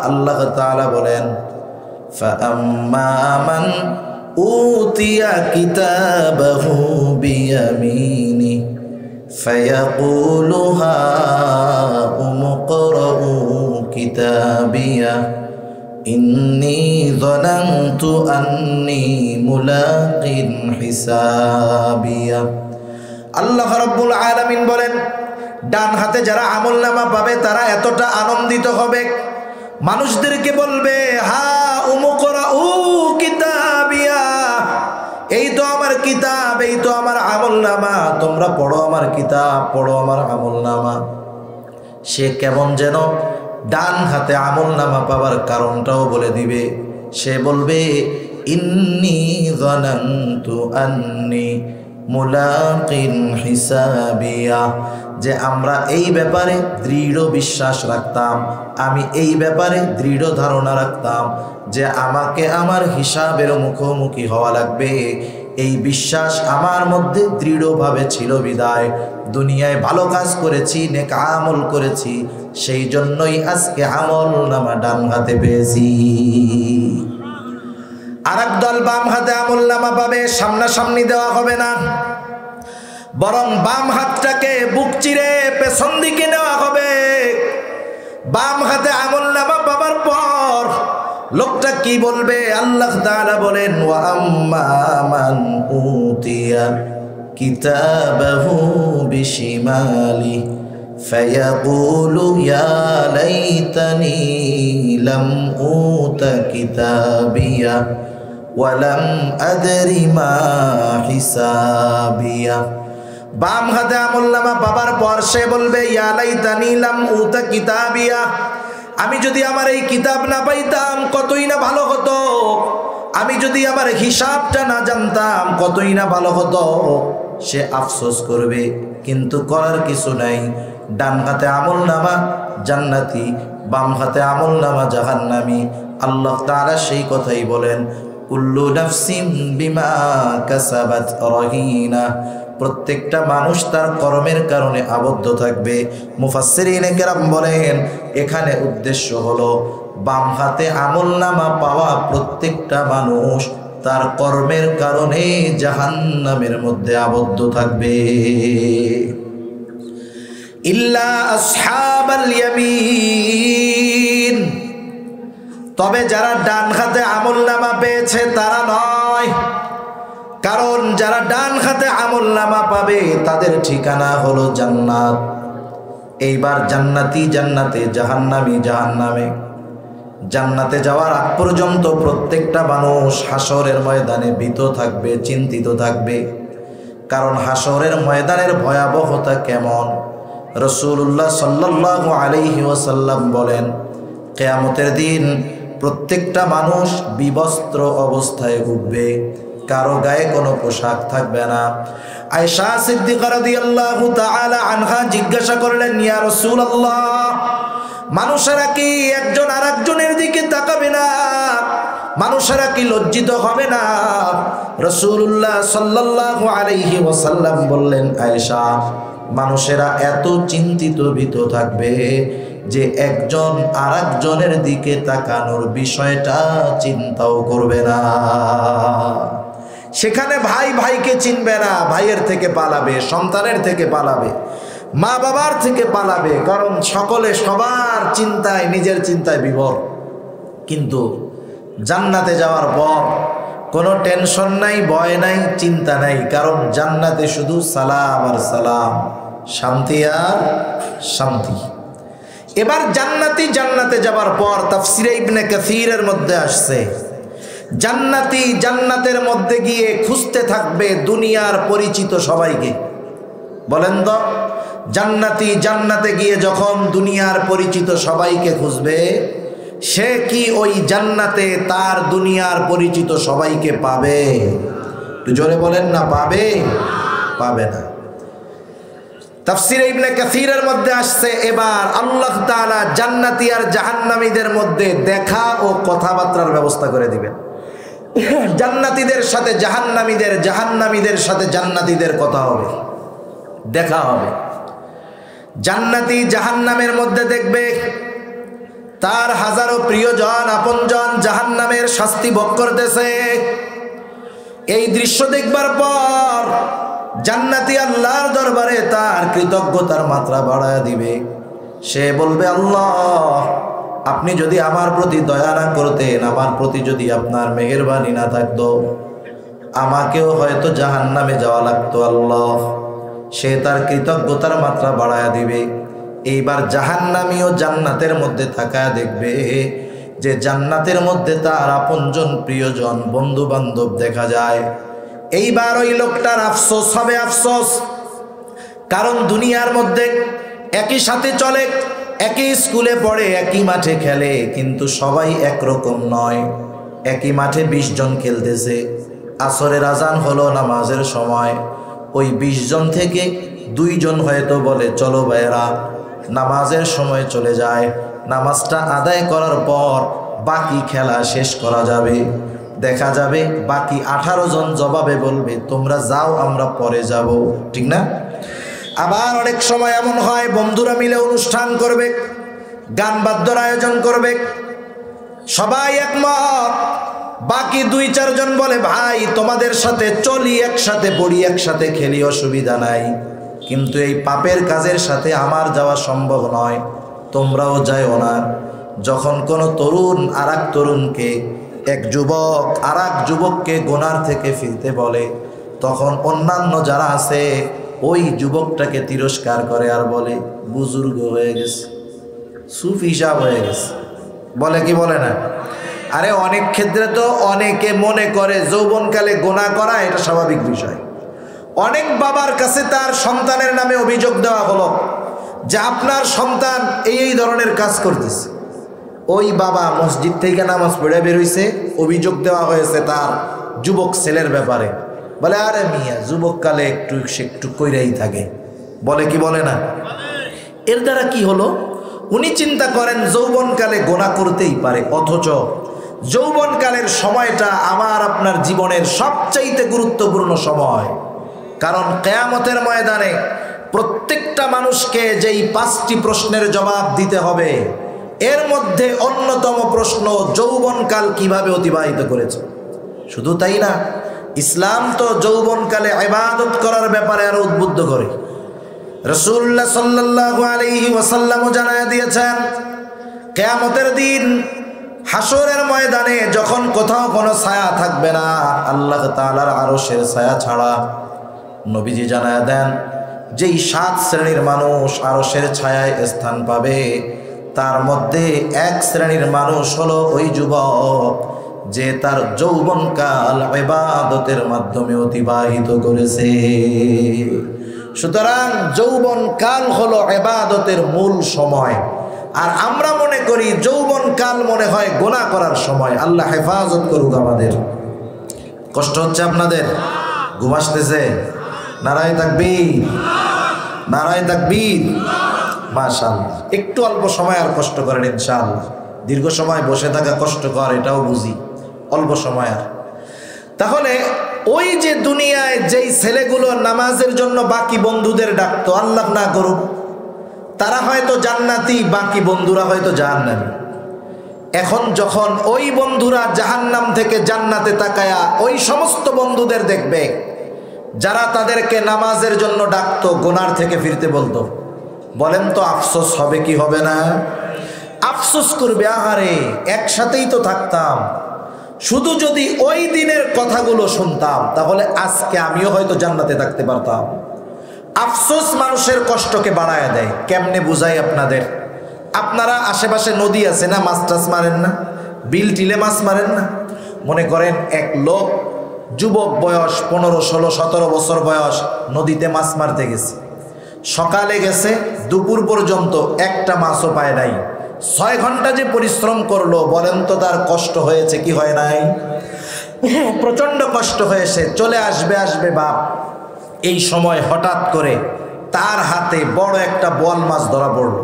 আল্লাহ তাআলা বলেন, ফাআম্মা মান উতিয়া কিতাবাহু বিয়ামিনি ফায়াকুলু হাউম ইকরাউ কিতাবিয়া ইন্নী যানানতু আন্নী মুলাকিন হিসাবিয়া। আল্লাহ রাব্বুল আলামিন বলেন, ডান হাতে যারা আমলনামা পাবে তারা এতটা আনন্দিত হবে, মানুষদেরকে বলবে, হা উমুকরাউ কিতাবিয়া, এই তো আমার কিতাব, এই তো আমার আমলনামা, তোমরা পড়ো আমার কিতাব, পড়ো আমার আমলনামা। সে কেমন যেন ডান হাতে আমলনামা পাওয়ার কারণটাও বলে দিবে। সে বলবে, ইন্নী যানানতু আন্নী মুলাকিন হিসাবিয়া, যে আমরা এই ব্যাপারে দৃঢ় বিশ্বাস রাখতাম, আমি এই ব্যাপারে দৃঢ় ধারণা রাখতাম যে আমাকে আমার হিসাবের মুখোমুখি হওয়া লাগবে। এই বিশ্বাস আমার মধ্যে দৃঢ়ভাবে ছিল বিদায় দুনিয়ায় ভালো কাজ করেছি, নেক আমল করেছি, সেই জন্যই আজকে আমলনামা ডান হাতে পেয়েছি। আরেক দল বাম হাতে আমলনামা পাবে, সামনাসামনি দেওয়া হবে না, বরং বাম হাতটাকে বুক চিরে পেছন দিকে নেওয়া হবে। বাম হাতে আমলনামা পাবার পর লোকটা কি বলবে? আল্লাহ তাআলা বলেন, ওয়া আম্মা মান উতিয়া কিতাবাহু বিশিমালি ফায়াকুলু ইয়া লাইতানি লাম উতা কিতাবিয়া ওয়া লাম আদরি মা হিসাবিয়া। বাম হাতে আমলনামা পাবার পর সে বলবে, ইয়া লাইতানি লাম উতা কিতাবিয়া, আমি যদি আমার এই কিতাব না পাইতাম কতই না ভালো হতো, আমি যদি আমার হিসাবটা না জানতাম কতই না ভালো হতো। সে আফসোস করবে, কিন্তু করার কিছু নাই। ডান হাতে আমলনামা জান্নাতি, বাম হাতে আমলনামা জাহান্নামী। আল্লাহ তাআলা সেই কথাই বলেন, কুল্লু নাফসিন বিমা কাসাবাত রহিনা, প্রত্যেকটা মানুষ তার কর্মের কারণে আবদ্ধ থাকবে। মুফাসসিরিনে কেরাম বলেন, এখানে উদ্দেশ্য হলো বাম হাতে আমলনামা পাওয়া প্রত্যেকটা মানুষ তার কর্মের কারণে জাহান্নামের মধ্যে আবদ্ধ থাকবে, ইল্লা আসহাবাল ইয়ামিন, তবে যারা ডান হাতে আমলনামা পেয়েছে তারা নয়। কারণ যারা ডান হাতে আমলনামা পাবে তাদের ঠিকানা হলো জান্নাত। এইবার জান্নাতি জান্নাতে, জাহান্নামী জাহান্নামে। জান্নাতে যাওয়ার আগ পর্যন্ত প্রত্যেকটা মানুষ হাসরের ময়দানে ভীত থাকবে, চিন্তিত থাকবে। কারণ হাসরের ময়দানের ভয়াবহতা কেমন, রাসূলুল্লাহ সাল্লাল্লাহু আলাইহি ওয়াসাল্লাম বলেন, কিয়ামতের দিন প্রত্যেকটা মানুষ বিবস্ত্র অবস্থায় উঠবে, কারো গায়ে কোনো পোশাক থাকবে না। আয়েশা সিদ্দিকা রাদিয়াল্লাহু তাআলা আনহা জিজ্ঞাসা করলেন, ইয়া রাসূলুল্লাহ, মানুষেরা কি একজন আরেকজনের দিকে তাকাবে না? মানুষেরা কি লজ্জিত হবে না? রাসূলুল্লাহ সাল্লাল্লাহু আলাইহি ওয়াসাল্লাম বললেন, আয়েশা, মানুষেরা এত চিন্তিত ভীত থাকবে যে একজন আরেকজনের দিকে তাকানোর বিষয়টা চিন্তাও করবে না। সেখানে ভাই ভাইকে চিনবে না, ভাইয়ের থেকে পালাবে, সন্তানের থেকে পালাবে, মা বাবার থেকে পালাবে, কারণ সকলে সবার চিন্তায়, নিজের চিন্তায় বিভোর। কিন্তু জান্নাতে যাওয়ার পর কোনো টেনশন নাই, ভয় নাই, চিন্তা নাই, কারণ জান্নাতে শুধু সালাম আর সালাম, শান্তি আর শান্তি। এবার জান্নাতি জান্নাতে যাবার পর তাফসিরে ইবনে কাসিরের মধ্যে আসছে, জান্নাতি জান্নাতের মধ্যে গিয়ে খুঁজতে থাকবে দুনিয়ার পরিচিত সবাইকে। বলেন তো, জান্নাতি জান্নাতে গিয়ে যখন দুনিয়ার পরিচিত সবাইকে খুঁজবে, সে কি ওই জান্নাতে তার দুনিয়ার পরিচিত সবাইকে পাবে? একটু জোরে বলেন না, পাবে? পাবে না। তাফসিরে ইবনে কাসিরের মধ্যে আসছে, এবার আল্লাহ তাআলা জান্নাতি আর জাহান্নামীদের মধ্যে দেখা ও কথাবার্তার ব্যবস্থা করে দিবেন। জান্নাতীদের সাথে জাহান্নামীদের, জাহান্নামীদের সাথে জান্নাতীদের কথা হবে, দেখা হবে। জান্নাতি জাহান্নামের মধ্যে দেখবে তার হাজারো প্রিয়জন আপনজন জাহান্নামের শাস্তি ভোগ করতেছে। এই দৃশ্য দেখবার পর জান্নাতি আল্লাহর দরবারে তার কৃতজ্ঞতার মাত্রা বাড়ায় দিবে। সে বলবে, আল্লাহ, আপনি যদি আমার প্রতি দয়া না করতেন, আমার প্রতি যদি আপনার মেহেরবানি না থাকতো, আমাকেও হয়তো জাহান্নামে যাওয়া লাগতো। আল্লাহ, সে তার কৃতজ্ঞতার মাত্রা বাড়ায় দিবে। এইবার জাহান্নামীও জান্নাতের মধ্যে তাকায় দেখবে যে জান্নাতের মধ্যে তার আপনজন, প্রিয়জন, বন্ধু বান্ধব দেখা যায়। এইবার ওই লোকটার আফসোস হবে, আফসোস। কারণ দুনিয়ার মধ্যে একই সাথে চলে, একই স্কুলে পড়ে, একই মাঠে খেলে, কিন্তু সবাই একরকম নয়। একই মাঠে 20 জন খেলতেছে, আসরের আজান হলো, নামাজের সময়, ওই 20 জন থেকে 2 জন হয়তো বলে, চলো ভাইয়েরা, নামাজের সময় চলে যায়। নামাজটা আদায় করার পর বাকি খেলা শেষ করা যাবে। দেখা যাবে বাকি 18 জন জবাবে বলবে, তোমরা যাও, আমরা পরে যাব, ঠিক না? আবার অনেক সময় এমন হয়, বন্ধুরা মিলে অনুষ্ঠান করবে, গান বাদ্যর আয়োজন করবে, সবাই একমত, বাকি 2-4 জন বলে ভাই তোমাদের সাথে চলি, একসাথে পড়ি, একসাথে খেলি, অসুবিধা নাই, কিন্তু এই পাপের কাজের সাথে আমার যাওয়া সম্ভব নয়, তোমরাও যাইও না। যখন কোনো তরুণ আরেক তরুণকে, এক যুবক আরেক যুবককে গুনার থেকে ফিরতে বলে, তখন অন্যান্য যারা আছে ওই যুবকটাকে তিরস্কার করে আর বলে বুজুর্গ হয়ে গেছে, সুফি সাহেব হয়ে গেছে। বলে কি বলে না? আরে অনেক ক্ষেত্রে তো অনেকে মনে করে যৌবনকালে গুনাহ করা এটা স্বাভাবিক বিষয়। অনেক বাবার কাছে তার সন্তানের নামে অভিযোগ দেওয়া হলো যে আপনার সন্তান এই ধরনের কাজ করতেছে। ওই বাবা মসজিদ থেকে নামাজ পড়ে বের হইছে, অভিযোগ দেওয়া হয়েছে তার যুবক ছেলের ব্যাপারে। বলে আরে মিয়া যুবককালে একটু কইরাই থাকে। বলে কি বলে না? এর দ্বারা কি হলো? উনি চিন্তা করেন যৌবনকালে গুনাহ করতেই পারে, অথচ যৌবনকালের সময়টা আমার আপনার জীবনের সবচাইতে গুরুত্বপূর্ণ সময়। কারণ কিয়ামতের ময়দানে প্রত্যেকটা মানুষকে যেই 5টি প্রশ্নের জবাব দিতে হবে, এর মধ্যে অন্যতম প্রশ্ন যৌবনকাল কিভাবে অতিবাহিত করেছে। শুধু তাই না, ইসলাম তো যৌবনকালে ইবাদত করার ব্যাপারে আরো উদ্বুদ্ধ করে। রাসূলুল্লাহ সাল্লাল্লাহু আলাইহি ওয়াসাল্লাম জানায় দিয়েছেন, কিয়ামতের দিন হাসরের ময়দানে যখন কোথাও কোনো ছায়া থাকবে না আল্লাহ তাআলার আরশের ছায়া ছাড়া, নবীজি জানায় দেন যেই 7 শ্রেণীর মানুষ আরশের ছায়ায় স্থান পাবে, তার মধ্যে 1 শ্রেণীর মানুষ হলো ওই যুবক যে তার যৌবনকাল ইবাদতের মাধ্যমে অতিবাহিত করেছে। সুতরাং যৌবনকাল হলো ইবাদতের মূল সময়। আর আমরা মনে করি যৌবনকাল মনে হয় গুনাহ করার সময়। আল্লাহ হেফাজত করুক আমাদের। কষ্ট হচ্ছে আপনাদের? ঘুম আসতেছে? নারায়ে তাকবীর, নারায়ে তাকবীর। মাশাআল্লাহ। একটু অল্প সময় আর কষ্ট করেন ইনশাআল্লাহ। দীর্ঘ সময় বসে থাকা কষ্টকর, এটাও বুঝি, অল্প সময় আর। তাহলে ওই যে দুনিয়ায় যেই ছেলেগুলো নামাজের জন্য বাকি বন্ধুদের ডাকতো, আল্লাহ না করুক, তারা হয়তো জান্নাতি, বাকি বন্ধুরা হয়তো জাহান্নামী। এখন যখন ওই বন্ধুরা জাহান্নাম থেকে জান্নাতে তাকায়া ওই সমস্ত বন্ধুদের দেখবে যারা তাদেরকে নামাজের জন্য ডাকতো, গুনার থেকে ফিরতে বলতো, বলেন তো আফসোস হবে কি হবে না? আফসোস করবে, আহারে একসাথেই তো থাকতাম, শুধু যদি ওই দিনের কথাগুলো শুনতাম তাহলে আজকে আমিও হয়তো জান্নাতে থাকতে পারতাম। আফসোস মানুষের কষ্টকে বাড়ায় দেয়। কেমনে বুঝাই আপনাদের? আপনারা আশেপাশে নদী আছে না, মাছ টাছ মারেন না? বিল টিলে মাছ মারেন না? মনে করেন এক লোক যুবক বয়স 15, 16, 17 বছর বয়স নদীতে মাছ মারতে গেছে। সকালে গেছে, দুপুর পর্যন্ত একটা মাছও পায় নাই। 6 ঘন্টা যে পরিশ্রম করলো, বলেন তো তার কষ্ট হয়েছে কি হয় নাই? প্রচন্ড কষ্ট হয়েছে। চলে আসবে বাপ। এই সময় হঠাৎ করে তার হাতে বড় একটা বোয়াল মাছ ধরা পড়ল,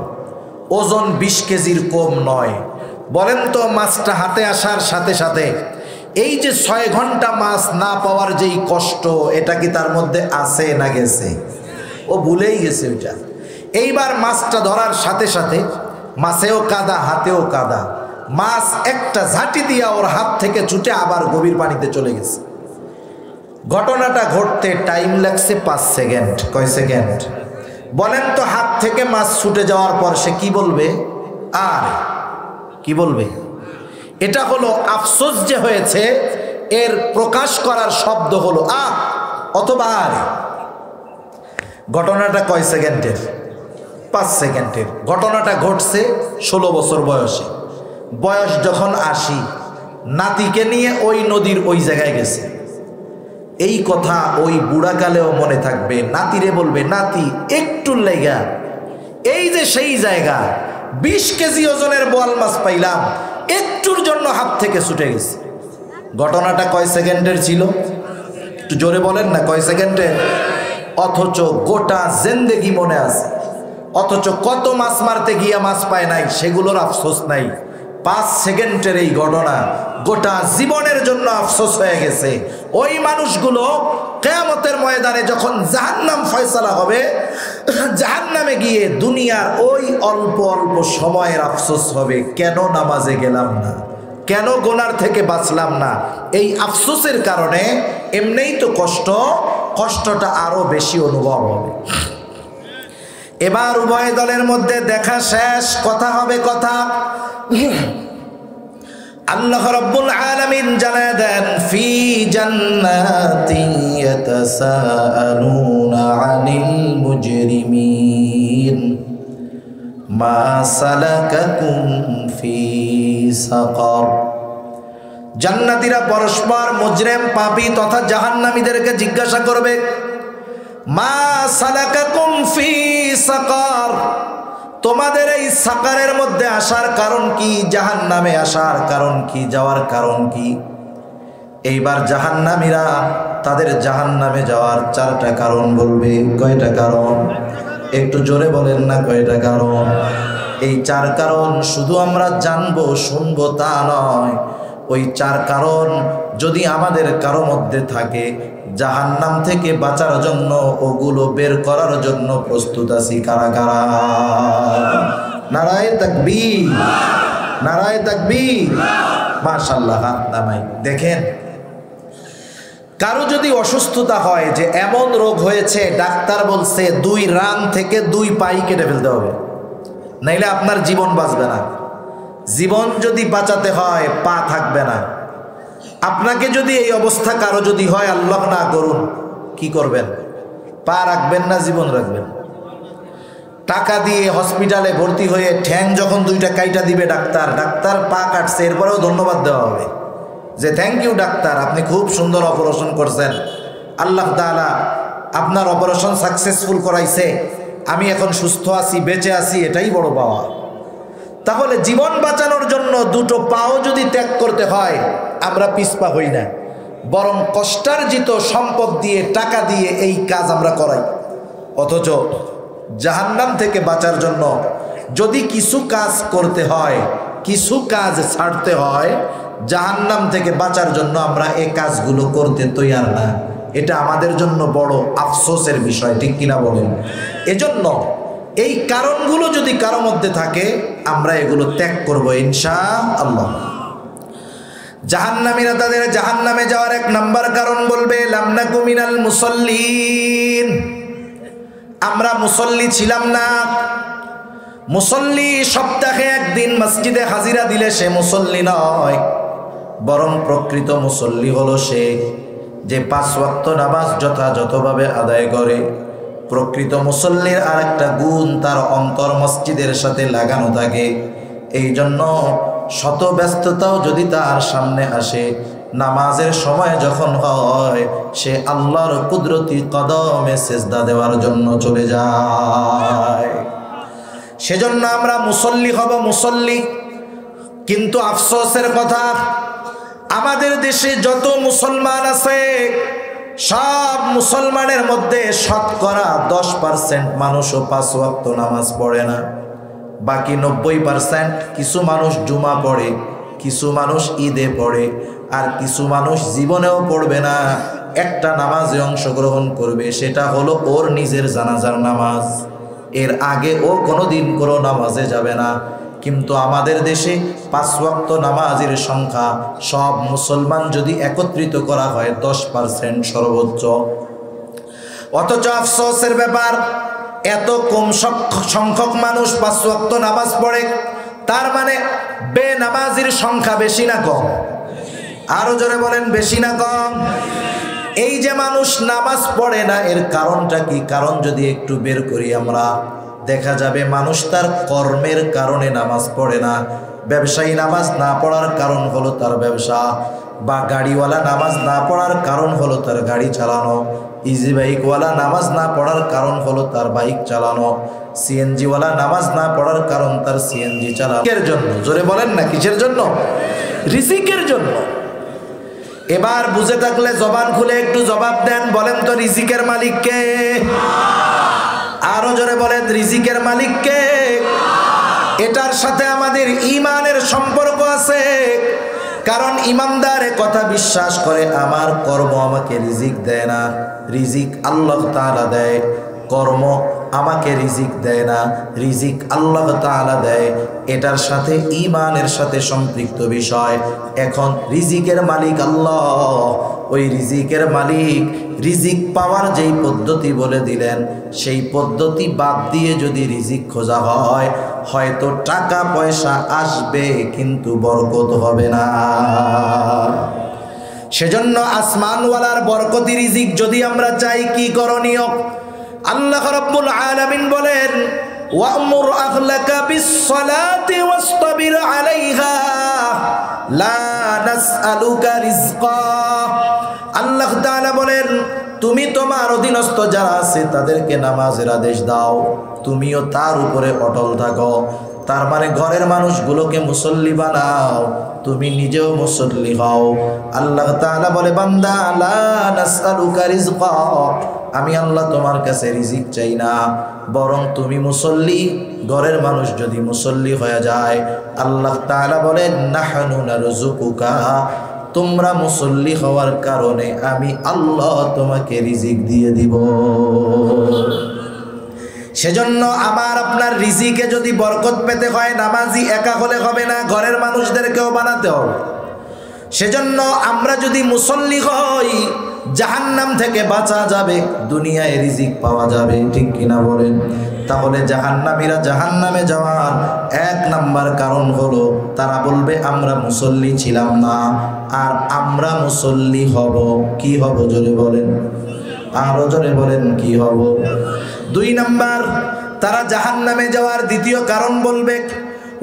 ওজন 20 কেজির কম নয়। বলেন তো মাছটা হাতে আসার সাথে সাথে এই যে 6 ঘন্টা মাছ না পাওয়ার যেই কষ্ট, এটা কি তার মধ্যে আছে না গেছে? ও ভুলেই গেছে ওইটা। এইবার মাছটা ধরার সাথে সাথে মাছেও কাদা, হাতেও কাদা। মাছ একটা ঝাঁটি দিয়া ওর হাত থেকে ছুটে আবার গভীর পানিতে চলে গেছে। ঘটনাটা ঘটতে টাইম লাগছে 5 সেকেন্ড। কয় সেকেন্ড? বলেন তো হাত থেকে মাছ ছুটে যাওয়ার পর সে কি বলবে? আর কি বলবে? এটা হলো আফসোস যে হয়েছে, এর প্রকাশ করার শব্দ হলো আ অথবা আর। ঘটনাটা কয় সেকেন্ডের? 5 সেকেন্ডের। ঘটনাটা ঘটছে 16 বছর বয়সে। বয়স যখন 80, নাতিকে নিয়ে ওই নদীর ওই জায়গায় গেছে। এই কথা ওই বুড়াকালেও মনে থাকবে। নাতিরে বলবে, নাতি একটু লেগা এই যে সেই জায়গা 20 কেজি ওজনের বোয়াল মাছ পাইলাম, একটুর জন্য হাত থেকে ছুটে গেছে। ঘটনাটা কয় সেকেন্ডের ছিল? একটু জোরে বলেন না, কয় সেকেন্ডের? অথচ গোটা জিন্দেগি মনে আছে। অথচ কত মাছ মারতে গিয়া মাছ পায় নাই, সেগুলোর আফসোস নাই। 5 সেকেন্ডের এই ঘটনা গোটা জীবনের জন্য আফসোস হয়ে গেছে। ওই মানুষগুলো কিয়ামতের ময়দানে যখন জাহান্নাম ফয়সালা হবে, জাহান্নামে গিয়ে দুনিয়ার ওই অল্প অল্প সময়ের আফসোস হবে, কেন নামাজে গেলাম না, কেন গুনার থেকে বাঁচলাম না, এই আফসোসের কারণে এমনিই তো কষ্টটা আরো বেশি অনুভব হবে। এবার উভয় দলের মধ্যে দেখা শেষ, কথা হবে কথা। আল্লাহ রাব্বুল আলামিন জানায় দেন, ফি জান্নাতিন ইয়াতাসাআলুনা আনিল মুজরিমিন মা সালাকাকুম ফি সাকার। জান্নাতীরা পরস্পর মুজরিম পাপী তথা জাহান্নামীদেরকে জিজ্ঞাসা করবে, মা সালাকাকুম ফি সাকার, তোমাদের এই সাকারের মধ্যে আসার কারণ কি, জাহান্নামে আসার কারণ কি, যাওয়ার কারণ কি? এইবার জাহান্নামীরা তাদের জাহান্নামে যাওয়ার 4টা কারণ বলবে। কয়টা কারণ? একটু জোরে বলেন না, কয়টা কারণ? এই 4 কারণ শুধু আমরা জানবো শুনবো তা নয়, ওই 4 কারণ যদি আমাদের কারো মধ্যে থাকে, জাহান্নাম থেকে বাঁচার জন্য ওগুলো বের করার জন্য প্রস্তুত আছি কারা কারা? নারায়ে তাকবীর, নারায়ে তাকবীর, মাশাআল্লাহ। হাত নামাই। দেখেন, কারো যদি অসুস্থতা হয় যে এমন রোগ হয়েছে, ডাক্তার বলছে 2 রান থেকে 2 পাই কেটে ফেলতে হবে, নাইলে আপনার জীবন বাঁচবে না। জীবন যদি বাঁচাতে হয় পা থাকবে না। আপনাকে যদি এই অবস্থা কারো যদি হয়, আল্লাহ না করুন, কি করবেন? পা রাখবেন না জীবন রাখবেন? টাকা দিয়ে হসপিটালে ভর্তি হয়ে ঠ্যাং যখন 2টা কাইটা দিবে ডাক্তার, ডাক্তার পা কাটছে, এরপরেও ধন্যবাদ দেওয়া হবে যে থ্যাংক ইউ ডাক্তার, আপনি খুব সুন্দর অপারেশন করছেন, আল্লাহ তাআলা আপনার অপারেশন সাকসেসফুল করাইছে, আমি এখন সুস্থ আছি, বেঁচে আছি, এটাই বড় পাওয়া। তাহলে জীবন বাঁচানোর জন্য 2টো পাও যদি ত্যাগ করতে হয়, আমরা পিছপা হই না, বরং কষ্টার্জিত সম্পদ দিয়ে, টাকা দিয়ে এই কাজ আমরা করাই। অথচ জাহান্নাম থেকে বাঁচার জন্য যদি কিছু কাজ করতে হয়, কিছু কাজ ছাড়তে হয়, জাহান্নাম থেকে বাঁচার জন্য আমরা এই কাজগুলো করতে তৈয়ার না। এটা আমাদের জন্য বড় আফসোসের বিষয়, ঠিক কিনা বলেন? এজন্য এই কারণগুলো যদি কারো মধ্যে থাকে, আমরা এগুলো ত্যাগ করবো ইনশাআল্লাহ। জাহান্নামীরা তাদের জাহান্নামে যাওয়ার 1 নাম্বার কারণ বলবে, লাম নাকু মিনাল মুসাল্লিন, আমরা মুসল্লি ছিলাম না। মুসল্লি সপ্তাহে 1 দিন মসজিদে হাজিরা দিলে সে মুসল্লি নয়, বরং প্রকৃত মুসল্লি হলো সে যে 5 ওয়াক্ত নামাজ যথাযথভাবে আদায় করে। প্রকৃত মুসল্লির আরেকটা গুণ, তার অন্তর মসজিদের সাথে লাগানো থাকে। এই জন্য শত ব্যস্ততাও যদি তার সামনে আসে, নামাজের সময় যখন হয়, সে আল্লাহর কুদরতি কদমে সেজদা দেওয়ার জন্য চলে যায়। সেজন্য আমরা মুসল্লি হব, মুসল্লি। কিন্তু আফসোসের কথা, আমাদের দেশে যত মুসলমান আছে, সব মুসলমানের মধ্যে শতকরা 10% মানুষও 5 ওয়াক্ত নামাজ পড়ে না। বাকি 90% কিছু মানুষ জুমা পড়ে, কিছু মানুষ ঈদে পড়ে, আর কিছু মানুষ জীবনেও পড়বে না। একটা নামাজে অংশগ্রহণ করবে, সেটা হলো ওর নিজের জানাজার নামাজ। এর আগে ও কোনোদিন কোনো নামাজে যাবে না। কিন্তু আমাদের দেশে 5 ওয়াক্ত নামাজের সংখ্যা সব মুসলমান যদি একত্রিত করা হয় 10% সর্বোচ্চ। অথচ আফসোসের ব্যাপার, এত কম সংখ্যক মানুষ 5 ওয়াক্ত নামাজ পড়ে, তার মানে বেনামাজির সংখ্যা বেশি না কম? আরো জোরে বলেন, বেশি না কম? এই যে মানুষ নামাজ পড়ে না, এর কারণটা কি? কারণ যদি একটু বের করি আমরা, দেখা যাবে মানুষ তার কর্মের কারণে নামাজ পড়ে না। ব্যবসায়ী নামাজ না পড়ার কারণ হলো তার ব্যবসা, বা গাড়িওয়ালা নামাজ না পড়ার কারণ হলো তার গাড়ি চালানো, ইজি বাইকওয়ালা নামাজ না পড়ার কারণ হলো তার বাইক চালানো, সিএনজিওয়ালা নামাজ না পড়ার কারণ তার সিএনজি চালানো। কিসের জন্য? জোরে বলেন না, কিসের জন্য? রিজিকের জন্য। এবার বুঝে থাকলে জবান খুলে একটু জবাব দেন, বলেন তো রিজিকের মালিক কে? আরো জোরে বলেন, রিজিকের মালিক কে? এটার সাথে আমাদের ঈমানের সম্পর্ক আছে। কারণ ঈমানদার কথা বিশ্বাস করে, আমার কর্ম আমাকে রিজিক দেয় না, রিজিক আল্লাহ তাআলা দেয়। কর্ম আমাকে রিজিক দেয় না, রিজিক আল্লাহ তাআলা দেয়। এটার সাথে ঈমানের সাথে সম্পৃক্ত বিষয়। এখন রিজিকের মালিক আল্লাহ, ওই রিজিকের মালিক রিজিক পাওয়ার যেই পদ্ধতি বলে দিলেন, সেই পদ্ধতি বাদ দিয়ে যদি রিজিক খোঁজা হয়, হয়তো টাকা পয়সা আসবে কিন্তু বরকত হবে না। সেজন্য আসমানওয়ালার বরকতি রিজিক যদি আমরা চাই, কি করণীয়? আল্লাহ রাব্বুল আলামিন বলেন, ওয়া'মুর আহলাকা বিস-সালাতি ওয়াসতাবির আলাইহা লা নাসআলুকা রিজকা। আল্লাহ তাআলা বলেন, তুমি তোমার অধীনস্থ যারা আছে তাদেরকে নামাজের আদেশ দাও, তুমিও তার উপরে অটল থাকো। তার মানে ঘরের মানুষগুলোকে মুসল্লি বানাও, তুমি নিজেও মুসল্লি হও। আল্লাহ তাআলা বলে, বান্দা লা নাসআলুকা রিজকা, আমি আল্লাহ তোমার কাছে রিজিক চাই না, বরং তুমি মুসল্লি, ঘরের মানুষ যদি মুসল্লি হয়ে যায়, আল্লাহ তাআলা বলেন নাহনু নারযুকুকা, তোমরা মুসল্লি হওয়ার কারণে আমি আল্লাহ তোমাকে রিজিক দিয়ে দিব। সেজন্য আমার আপনার রিজিকে যদি বরকত পেতে হয়, নামাজি একা হলে হবে না, ঘরের মানুষদেরকেও বানাতে হবে। সেজন্য আমরা যদি মুসল্লি হই, জাহান্নাম থেকে বাঁচা যাবে, দুনিয়ায় রিজিক পাওয়া যাবে, ঠিক কিনা বলেন? তাহলে জাহান্নামীরা জাহান্নামে যাওয়ার এক নাম্বার কারণ হলো তারা বলবে আমরা মুসল্লি ছিলাম না, আর আমরা মুসল্লি হব। কি হব জোরে বলেন, আরো জোরে বলেন, কি হব? দুই নাম্বার, তারা জাহান্নামে যাওয়ার দ্বিতীয় কারণ বলবে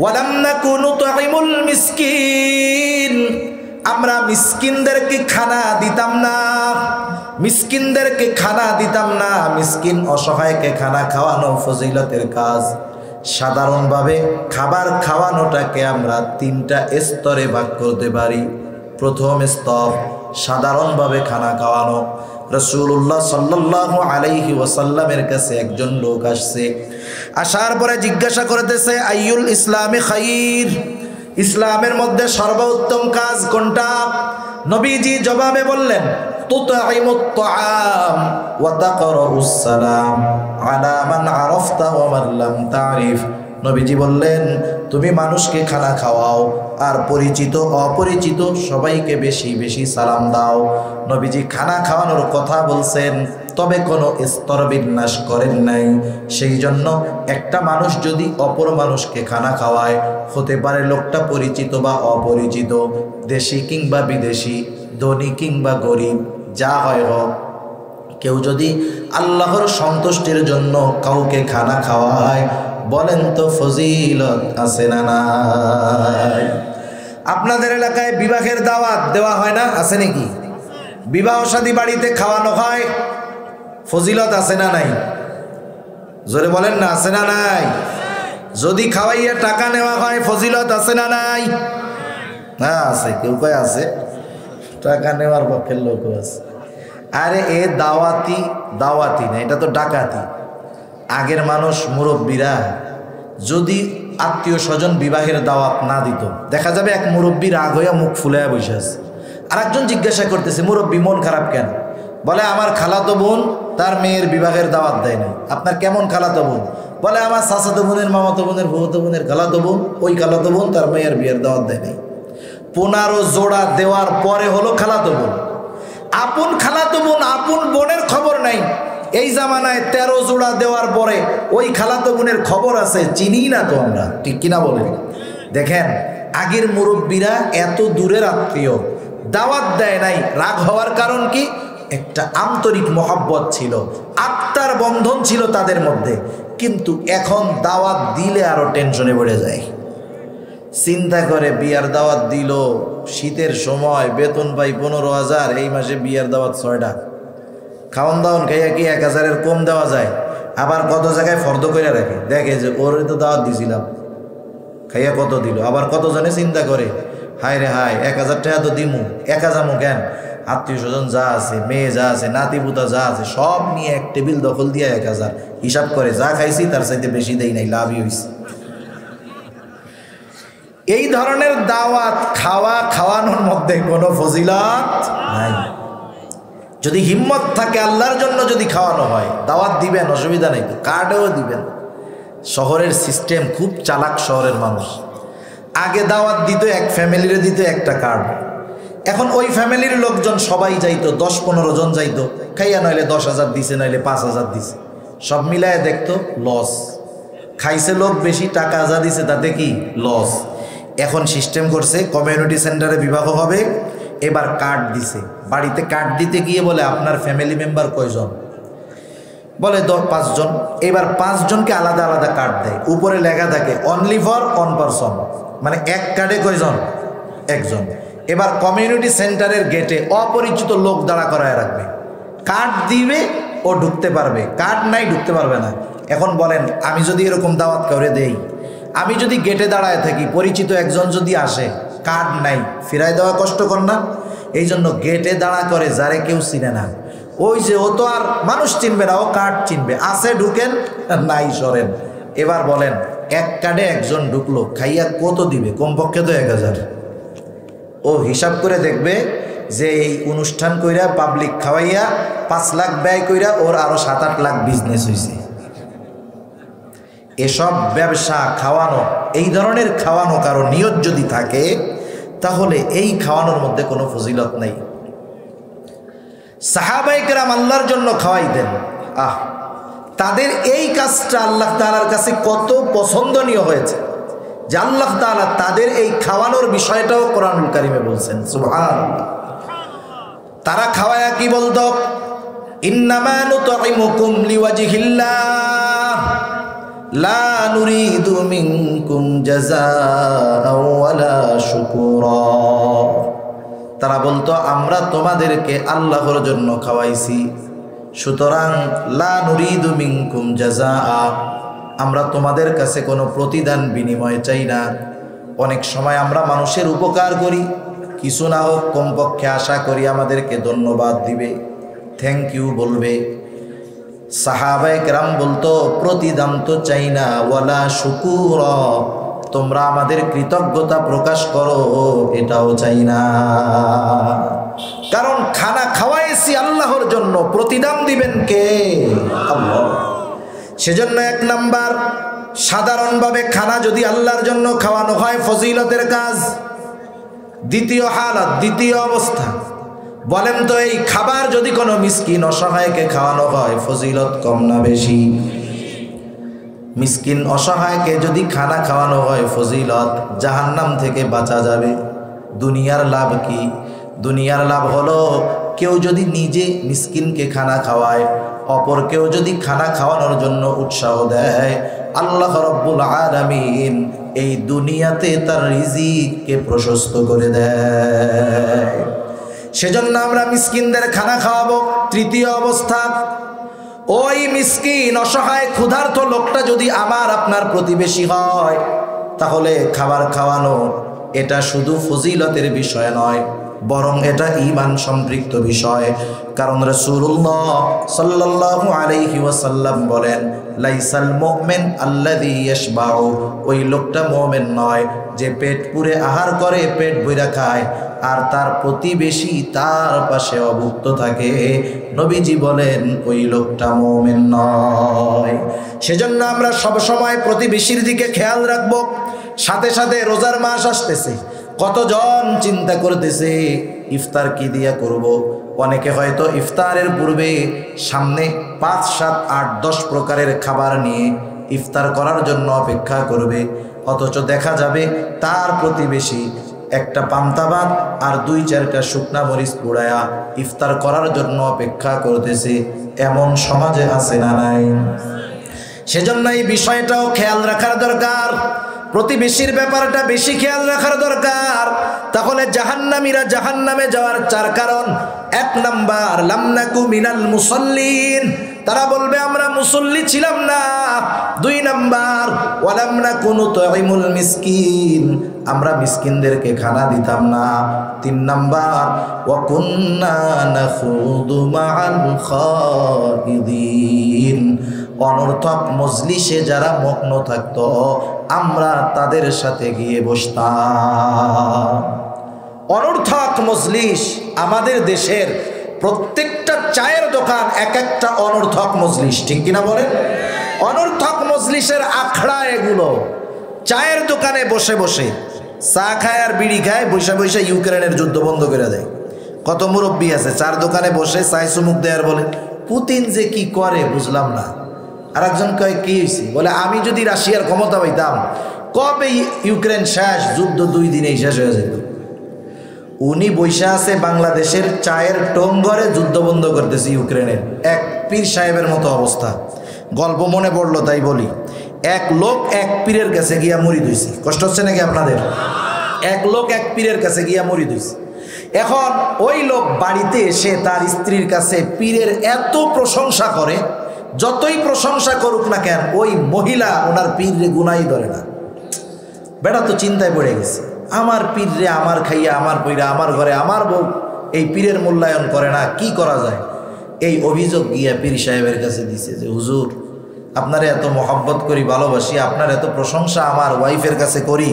ওয়ালাম নাকু নুতঈমুল মিসকিন, আমরা মিসকিনদেরকে খানা দিতাম না, মিসকিনদেরকে খানা দিতাম না। মিসকিন অসহায়কে খানা খাওয়ানো ফজিলতের কাজ। সাধারণভাবে খাবার খাওয়ানোটাকে আমরা তিনটা স্তরে ভাগ করতে পারি। প্রথম স্তর সাধারণভাবে খানা খাওয়ানো। রাসূলুল্লাহ সাল্লাল্লাহু আলাইহি ওয়াসাল্লামের কাছে একজন লোক আসছে, আসার পরে জিজ্ঞাসা করতেছে আইয়ুল ইসলামি খাইর, ইসলামের মধ্যে সর্বোত্তম কাজ কোনটা? নবীজি জবাবে বললেন তুতঈমুত তাআম ওয়া তাকরাউস সালাম আলা মান আরাফতা ওয়া মান লাম তারিফ। নবীজি বললেন তুমি মানুষকে খানা খাওয়াও, আর পরিচিত অপরিচিত সবাইকে বেশি বেশি সালাম দাও। নবীজি খানা খাওয়ানোর কথা বলছেন, তবে কোনো স্তর বিন্যাস করেন নাই। সেই জন্য একটা মানুষ যদি অপর মানুষকে খানা খাওয়ায়, হতে পারে লোকটা পরিচিত বা অপরিচিত, দেশি কিংবা বিদেশি, ধনী কিংবা গরিব, যা হয় হোক, কেউ যদি আল্লাহর সন্তুষ্টির জন্য কাউকে খানা খাওয়ায়, বলেন তো ফজিলত আছে না নাই? আপনাদের এলাকায় বিবাহের দাওয়াত দেওয়া হয় না, আছে নাকি? বিবাহ শাদী বাড়িতে খাওয়ানো হয়, ফজিলত আছে না নাই? জোরে বলেন না, আছে না নাই? যদি খাওয়াইয়া টাকা নেওয়া হয়, ফজিলত আছে না নাই? হ্যাঁ আছে, কেউ কয় আছে, টাকা নেওয়ার পক্ষের লোকও আছে। আরে এ দাওয়াতি, দাওয়াতি না, এটা তো ডাকাতি। আগের মানুষ মুরব্বীরা যদি আত্মীয় স্বজন বিবাহের দাওয়াত না দিত, দেখা যাবে এক মুরব্বী রাগ হইয়া মুখ ফুলাইয়া বসে আছে, আর একজন জিজ্ঞাসা করতেছে মুরব্বী মন খারাপ কেন? বলে আমার খালাতো বোন তার মেয়ের বিবাহের দাওয়াত দেয় নাই। আপনার কেমন খালাতো বোন? বলে আমার চাচাতো বোনের, মামাতো বোনের, ভুয়াতো বোনের খালাতো বোন, ওই খালাতো বোন তার মেয়ের বিয়ের দাওয়াত দেয় নাই। 15 জোড়া দেওয়ার পরে হলো খালাতো বোন। আপন খালাতো বোন, আপন বোনের খবর নাই। এই জামানায় 13 জোড়া দেওয়ার পরে ওই খালাতো বোনের খবর আছে, চিনি না তো আমরা, ঠিক কিনা বলেন? দেখেন আগের মুরব্বীরা এত দূরের আত্মীয়, দাওয়াত দেয় নাই, রাগ হওয়ার কারণ কি? একটা আন্তরিক মহব্বত ছিল, আত্মার বন্ধন ছিল তাদের মধ্যে। কিন্তু এখন দাওয়াত দিলে আরো টেনশনে পড়ে যায়। চিন্তা করে বিয়ার দাওয়াত দিল শীতের সময়, বেতন পাই 15,000, এই মাসে বিয়ার দাওয়াত 6টা। খাওয়ান দাওয়ান খাইয়া কি 1000-এর কম দেওয়া যায়? আবার কত জায়গায় ফর্দ করে রাখে, দেখে যে ওর তো দাওয়াত দিছিলাম, খাইয়া কত দিল। আবার কতজনে চিন্তা করে হায় রে হায় 1000 টাকা তো দিমু, একা যামু কেন? আত্মীয় স্বজন যা আছে, মেয়ে যা আছে, নাতিপুতা যা আছে, সব নিয়ে এক টেবিল দখল দিয়া 1000 হিসাব করে যা খাইছি তার চাইতে বেশি দেই নাই, লাভই হয়েছে। এই ধরনের দাওয়াত খাওয়ানোর মধ্যে কোনো ফজিলত নাই। যদি হিম্মত থাকে আল্লাহর জন্য যদি খাওয়ানো হয় দাওয়াত দিবেন, অসুবিধা নেই, কার্ডেও দিবেন। শহরের সিস্টেম খুব চালাক শহরের মানুষ। আগে দাওয়াত দিত এক ফ্যামিলিরে দিত একটা কার্ড, এখন ওই ফ্যামিলির লোকজন সবাই যাইতো, 10-15 জন যাইতো, খাইয়া নইলে 10,000 দিছে, নইলে 5,000 দিছে, সব মিলায় দেখতো লস। খাইছে লোক বেশি, টাকা যা দিছে তাতে কি লস। এখন সিস্টেম করছে কমিউনিটি সেন্টারে বিবাহ হবে, এবার কার্ড দিছে। বাড়িতে কার্ড দিতে গিয়ে বলে আপনার ফ্যামিলি মেম্বার কয়জন, বলে 5 জন। এবার 5 জনকে আলাদা আলাদা কার্ড দেয়, উপরে লেখা থাকে অনলি ফর 1 পারসন, মানে এক কার্ডে কয়জন, একজন। এবার কমিউনিটি সেন্টারের গেটে অপরিচিত লোক দাঁড়া করায় রাখবে, কার্ড দিবে ও ঢুকতে পারবে, কার্ড নাই ঢুকতে পারবে না। এখন বলেন আমি যদি এরকম দাওয়াত করে দেই, আমি যদি গেটে দাঁড়ায় থাকি, পরিচিত একজন যদি আসে, কার্ড নাই, ফিরাই দেওয়া কষ্টকর না? এই জন্য গেটে দাঁড়া করে, যারে কেউ চিনে না, ওই যে ও তো আর মানুষ চিনবে না, ও কার্ড চিনবে, আসে ঢুকেন, নাই সরেন। এবার বলেন এক কার্ডে একজন ঢুকলো, খাইয়া কত দিবে? কমপক্ষে তো 1,000। ও হিসাব করে দেখবে যে এই অনুষ্ঠান কইরা পাবলিক খাওয়াইয়া 5 লাখ ব্যয় কইরা ওর আরো 7-8 লাখ বিজনেস হয়েছে। এসব ব্যবসা খাওয়ানো, এই ধরনের খাওয়ানো কারো নিয়ত যদি থাকে, তাহলে এই খাওয়ানোর মধ্যে কোনো ফজিলত নেই। সাহাবায়ে কেরাম আল্লাহর জন্য খাওয়াইতেন, তাদের এই কাজটা আল্লাহ তাআলার কাছে কত পছন্দনীয় হয়েছে যে আল্লাহ তাআলা তাদের এই খাওয়ানোর বিষয়টাও কোরআনুল কারীমে বলছেন। সুবহানাল্লাহ। তারা খাওয়ায়া কি বলতো? ইন্নামা নুতঈমুকুম লিওয়াজহিল্লাহ লা নুরিদু মিনকুম জাযাআও ওয়ালা শুকুরা। তারা বলতো আমরা তোমাদেরকে আল্লাহর জন্য খাওয়াইছি, সুতরাং লা নুরিদু মিনকুম জাযাআ, আমরা তোমাদের কাছে কোনো প্রতিদান বিনিময় চাই না। অনেক সময় আমরা মানুষের উপকার করি, কিছু না হোক কমপক্ষে আশা করি আমাদেরকে ধন্যবাদ দিবে, থ্যাংক ইউ বলবে। সাহাবায়ে কেরাম বলতো প্রতিদান তো চাই না, ওয়ালা শুকুর, তোমরা আমাদের কৃতজ্ঞতা প্রকাশ করো এটাও চাই না। কারণ খানা খাওয়াইছি আল্লাহর জন্য, প্রতিদান দিবেন কে? আল্লাহ। সেজন্য 1 নাম্বার, সাধারণভাবে খানা যদি আল্লাহর জন্য খাওয়ানো হয় ফজিলতের কাজ। দ্বিতীয় হালাত, দ্বিতীয় অবস্থা, বলেন তো এই খাবার যদি কোনো মিসকিন অসহায়কে খাওয়ানো হয় ফজিলত কম না বেশি? মিসকিন অসহায়কে যদি খানা খাওয়ানো হয় ফজিলত, জাহান্নাম থেকে বাঁচা যাবে। দুনিয়ার লাভ কি? দুনিয়ার লাভ হলো কেউ যদি নিজে মিসকিনকে খানা খাওয়ায়, অপর কেউ যদি খানা খাওয়ানোর জন্য উৎসাহ দেয়, আল্লাহ রাব্বুল আলামিন এই দুনিয়াতে তার রিজিককে প্রশস্ত করে দেয়। সেজন্য আমরা মিসকিনদের খানা খাওয়াবো। তৃতীয় অবস্থা, ওই মিসকিন অসহায় ক্ষুধার্ত লোকটা যদি আমার আপনার প্রতিবেশী হয়, তাহলে খাবার খাওয়ানো এটা শুধু ফজিলতের বিষয় নয়, বরং এটা ঈমান সম্পৃক্ত বিষয়। কারণ রাসূলুল্লাহ সাল্লাল্লাহু আলাইহি ওয়াসাল্লাম বলেন, লাইসাল মুমিন আল্লাযী ইয়াশবাউ, ওই লোকটা মুমিন নয় যে পেট পুরে আহার করে, পেট ভরে খায়, আর তার প্রতিবেশী তার পাশে অভুক্ত থাকে। নবীজি বলেন ওই লোকটা মুমিন নয়। সেজন্য আমরা সব সময় প্রতিবেশীর দিকে খেয়াল রাখবো। সাথে সাথে রোজার মাস আসতেছে, কতজন চিন্তা করতেছে ইফতার কি দিয়া করব। অনেকে হয়তো ইফতারের পূর্বে সামনে 5, 7, 8, 10 প্রকারের খাবার নিয়ে ইফতার করার জন্য অপেক্ষা করবে, অথচ দেখা যাবে তার প্রতিবেশী একটা পান্তা ভাত আর 2-4টা শুকনা মরিচ পোড়ায়া ইফতার করার জন্য অপেক্ষা করতেছে। এমন সমাজে আছে না নাই? সেজন্য এই বিষয়টাও খেয়াল রাখার দরকার, প্রতিবেশীর ব্যাপারটা বেশি খেয়াল রাখার দরকার। তাহলে জাহান্নামীরা জাহান্নামে যাওয়ার 4 কারণ। 1 নাম্বার, লাম নাকু মিনাল মুসাল্লিন, তারা বলবে আমরা মুসল্লি ছিলাম না। 2 নাম্বার, ওয়ালাম নাকু নুতঈমুল মিসকিন, আমরা মিসকিনদেরকে খানা দিতাম না। 3 নাম্বার, ওয়া কুন্না নাখুদু মাআল খাইদিন, অনর্থক মজলিসে যারা মগ্ন থাকতো আমরা তাদের সাথে গিয়ে বসতাম। অনর্থক মজলিস আমাদের দেশের প্রত্যেকটা চায়ের দোকান এক একটা অনর্থক মজলিস, ঠিক কিনা বলেন? অনর্থক মজলিসের আখড়া এগুলো। চায়ের দোকানে বসে বসে চা খায় আর বিড়ি খায়, বসে বসে ইউক্রেনের যুদ্ধ বন্ধ করে দেয়। কত মুরব্বী আছে চার দোকানে বসে চায় চুমুক দেয় আর বলে পুতিন যে কি করে বুঝলাম না। আর একজন কয় কি হয়েছে? বলে আমি যদি রাশিয়ার ক্ষমতা পাইতাম কবে ইউক্রেন শেষ, যুদ্ধ 2 দিনেই শেষ হয়ে যেত। উনি বৈশা আছে বাংলাদেশের চায়ের টং ঘরে যুদ্ধ বন্ধ করতেছে ইউক্রেনের। এক পীর সাহেবের মতো অবস্থা। গল্প মনে পড়লো তাই বলি। এক লোক এক পীরের কাছে গিয়া মুরিদ হইছে। কষ্ট হচ্ছে নাকি আপনাদের? এক লোক এক পীরের কাছে গিয়া মুরিদ হইছে। এখন ওই লোক বাড়িতে এসে তার স্ত্রীর কাছে পীরের এত প্রশংসা করে, যতই প্রশংসা করুক না কেন ওই মহিলা ওনার পীরে গুনাই ধরে না। বেটা তো চিন্তায় পড়ে গেছে, আমার পীর রে আমার খাইয়া আমার পইরা আমার ঘরে আমার বউ এই পীরের মূল্যায়ন করে না, কি করা যায়? এই অভিযোগ গিয়া পীর সাহেবের কাছে দিছে যে হুজুর আপনারে এত মহব্বত করি, ভালোবাসি, আপনার এত প্রশংসা আমার ওয়াইফের কাছে করি,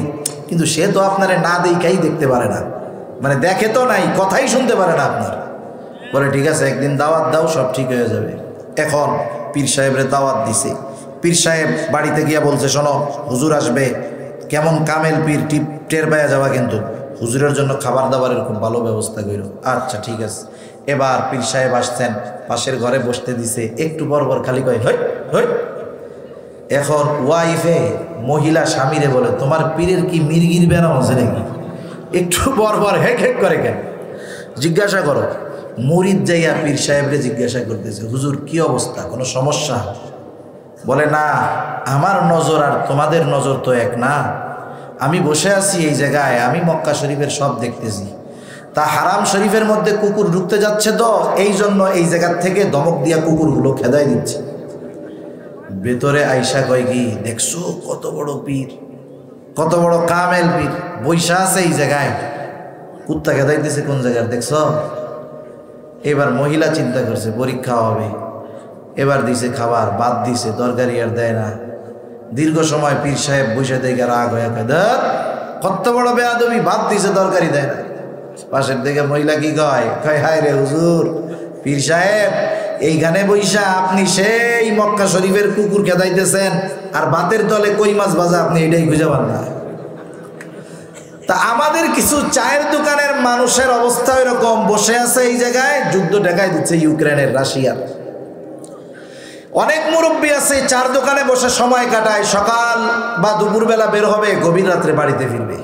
কিন্তু সে তো আপনারে না দেখাই দেখতে পারে না, মানে দেখে তো নাই, কথাই শুনতে পারে না আপনার। বলে ঠিক আছে একদিন দাওয়াত দাও, সব ঠিক হয়ে যাবে। এখন পীর সাহেবরে দাওয়াত দিছে। পীর সাহেব বাড়িতে গিয়া বলছে শোনো হুজুর আসবে, কেমন কামেল পীর, টিপ টের পাওয়া যাওয়া, কিন্তু হুজুরের জন্য খাবার দাবারের খুব ভালো ব্যবস্থা করো। আচ্ছা ঠিক আছে। এবার পীর সাহেব আসছেন, পাশের ঘরে বসতে দিছে, একটু পর পর খালি কয় হই হই। এখন ওয়াইফে মহিলা স্বামীরে বলে তোমার পীরের কি মির্গির বেনা আছে নাকি? একটু পর পর হেক হেক করে কেন? জিজ্ঞাসা করো। মুরিদ যাইয়া পীর সাহেবরে জিজ্ঞাসা করতেছে হুজুর কি অবস্থা, কোনো সমস্যা? বলে না, আমার নজর আর তোমাদের নজর তো এক না। আমি বসে আছি এই জায়গায়, আমি মক্কা শরীফের সব দেখতেছি, তা হারাম শরীফের মধ্যে কুকুর ঢুকতে যাচ্ছে তো এই জন্য এই জায়গার থেকে ধমক দিয়া কুকুরগুলো খেদাই দিচ্ছে। ভেতরে আইসা কয় কি দেখছো কত বড় পীর, কত বড় কামেল পীর বৈশা আছে এই জায়গায়, কুত্তা খেদাই দিছে কোন জায়গার দেখছ? এবার মহিলা চিন্তা করছে পরীক্ষা হবে, এবার দিছে খাবার, বাদ দিছে, তরকারি আর দেয় না। দীর্ঘ সময় পীর সাহেব বসে থেকে রাগ হয়ে কত বড় বেয়াদবি, ভাত দিছে তরকারি দেয় না। পাশের দিকে মহিলা কি কয়, হায় রে হুজুর, পীর সাহেব এইখানে বৈশা আপনি সেই মক্কা শরীফের কুকুর খেদাইতেছেন আর ভাতের তলে কই মাছ ভাজা, আপনি এটাই খুঁজে পান না। তা আমাদের কিছু চায়ের দোকানের মানুষের অবস্থা এরকম, বসে আছে এই জায়গায়, যুদ্ধ ঢাকায় দিচ্ছে ইউক্রেনের রাশিয়ার। অনেক মুরব্বী আছে চার দোকানে বসে সময় কাটায়, সকাল বা দুপুরবেলা বের হবে, গভীর রাত্রে বাড়িতে ফিরবে।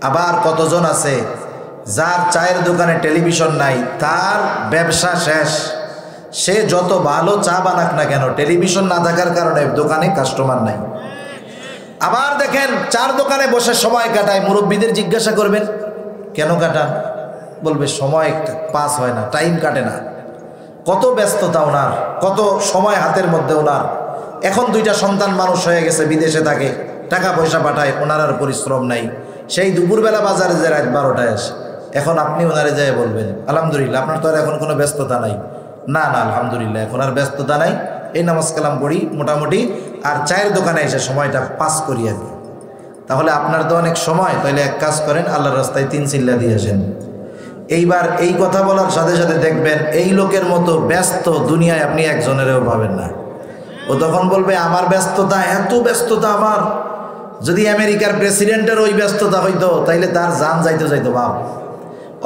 আবার কতজন আছে যার চায়ের দোকানে টেলিভিশন নাই, তার ব্যবসা শেষ, সে যত ভালো চা বানাক না কেন টেলিভিশন না থাকার কারণে দোকানে কাস্টমার নাই। আবার দেখেন চার দোকানে বসে সময় কাটায়, মুরব্বীদের জিজ্ঞাসা করবেন কেন কাটান? বলবে সময় পাস হয় না, টাইম কাটে না, কত ব্যস্ততা ওনার, কত সময় হাতের মধ্যে ওনার। এখন 2টা সন্তান মানুষ হয়ে গেছে, বিদেশে থাকে, টাকা পয়সা পাঠায়, ওনার আর পরিশ্রম নাই। সেই দুপুরবেলা বাজারে যে রাত 12টায় আসে, এখন আপনি ওনারে যাই বলবেন আলহামদুলিল্লাহ আপনার তো আর এখন কোনো ব্যস্ততা নাই? না না আলহামদুলিল্লাহ এখন আর ব্যস্ততা নাই, এই নামাজ কালাম পড়ি মোটামুটি, আর চায়ের দোকানে এসে সময়টা পাস করি আর কি। তাহলে আপনার তো অনেক সময়, তাহলে এক কাজ করেন আল্লাহর রাস্তায় 3 চিল্লা দিয়ে আসেন। এইবার এই কথা বলার সাথে সাথে দেখবেন এই লোকের মতো ব্যস্ত দুনিয়ায় আপনি একজনেরও পাবেন না। ও তখন বলবে আমার ব্যস্ততা, এত ব্যস্ততা আমার, যদি আমেরিকার প্রেসিডেন্টের ওই ব্যস্ততা হইতো তাইলে তার জান যাইতো বাপ।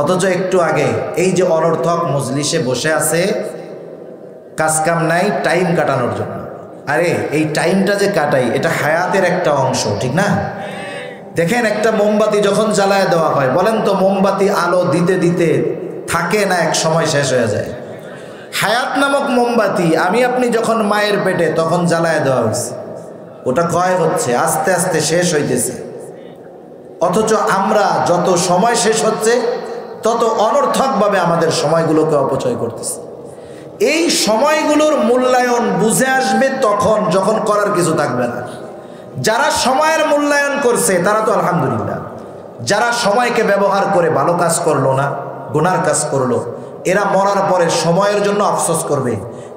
অথচ একটু আগে এই যে অনর্থক মজলিসে বসে আছে, কাজকাম নাই, টাইম কাটানোর জন্য। আরে এই টাইমটা যে কাটাই, এটা হায়াতের একটা অংশ, ঠিক না? দেখেন একটা মোমবাতি যখন জ্বালায় দেওয়া হয়, বলেন তো মোমবাতি আলো দিতে দিতে থাকে না, এক সময় শেষ হয়ে যায়। হায়াত নামক মোমবাতি আমি আপনি যখন মায়ের পেটে তখন জ্বালায় দেওয়া হয়েছে, ওটা ক্ষয় হচ্ছে, আস্তে আস্তে শেষ হইতেছে। অথচ আমরা যত সময় শেষ হচ্ছে তত অনর্থকভাবে আমাদের সময়গুলোকে অপচয় করতেছি। এই সময়গুলোর মূল্যায়ন বুঝে আসবে তখন যখন করার কিছু থাকবে না। যারা সময়ের মূল্যায়ন করছে তারা তো আলহামদুলিল্লাহ, যারা সময়কে ব্যবহার করে ভালো কাজ করলো না, গুনার কাজ করলো, এরা মরার পরে সময়ের জন্য আফসোস করবে।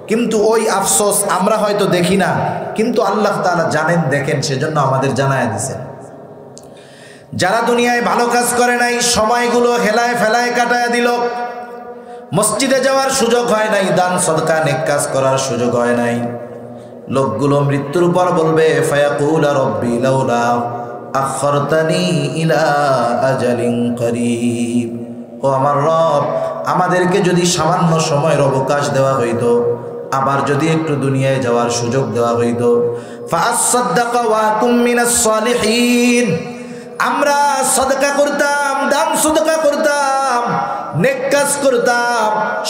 কিন্তু ওই আফসোস আমরা হয়তো দেখি না, কিন্তু আল্লাহ তাআলা জানেন, দেখেন, সেজন্য আমাদের জানায় দিয়েছেন। যারা দুনিয়ায় ভালো কাজ করে নাই, সময়গুলো হেলায় ফেলায় কাটায় দিল, মসজিদে যাওয়ার সুযোগ হয় নাই, দান সদকা নেক কাজ করার সুযোগ হয় নাই। লোকগুলো মৃত্যুর পর বলবে ফায়াকুলা রব্বি লাউলা আখরতানি ইলা আজালিন করিব, ও আমার রব, আমাদেরকে যদি সামান্য সময়ের অবকাশ দেওয়া হইতো, আবার যদি একটু দুনিয়ায় যাওয়ার সুযোগ দেওয়া হইতো, ফাআসাদদাকা ওয়া আকুম মিনাস সালিহিন, আমরা সাদকা করতাম, দান সাদকা করতাম, নেক কাজ করতাম,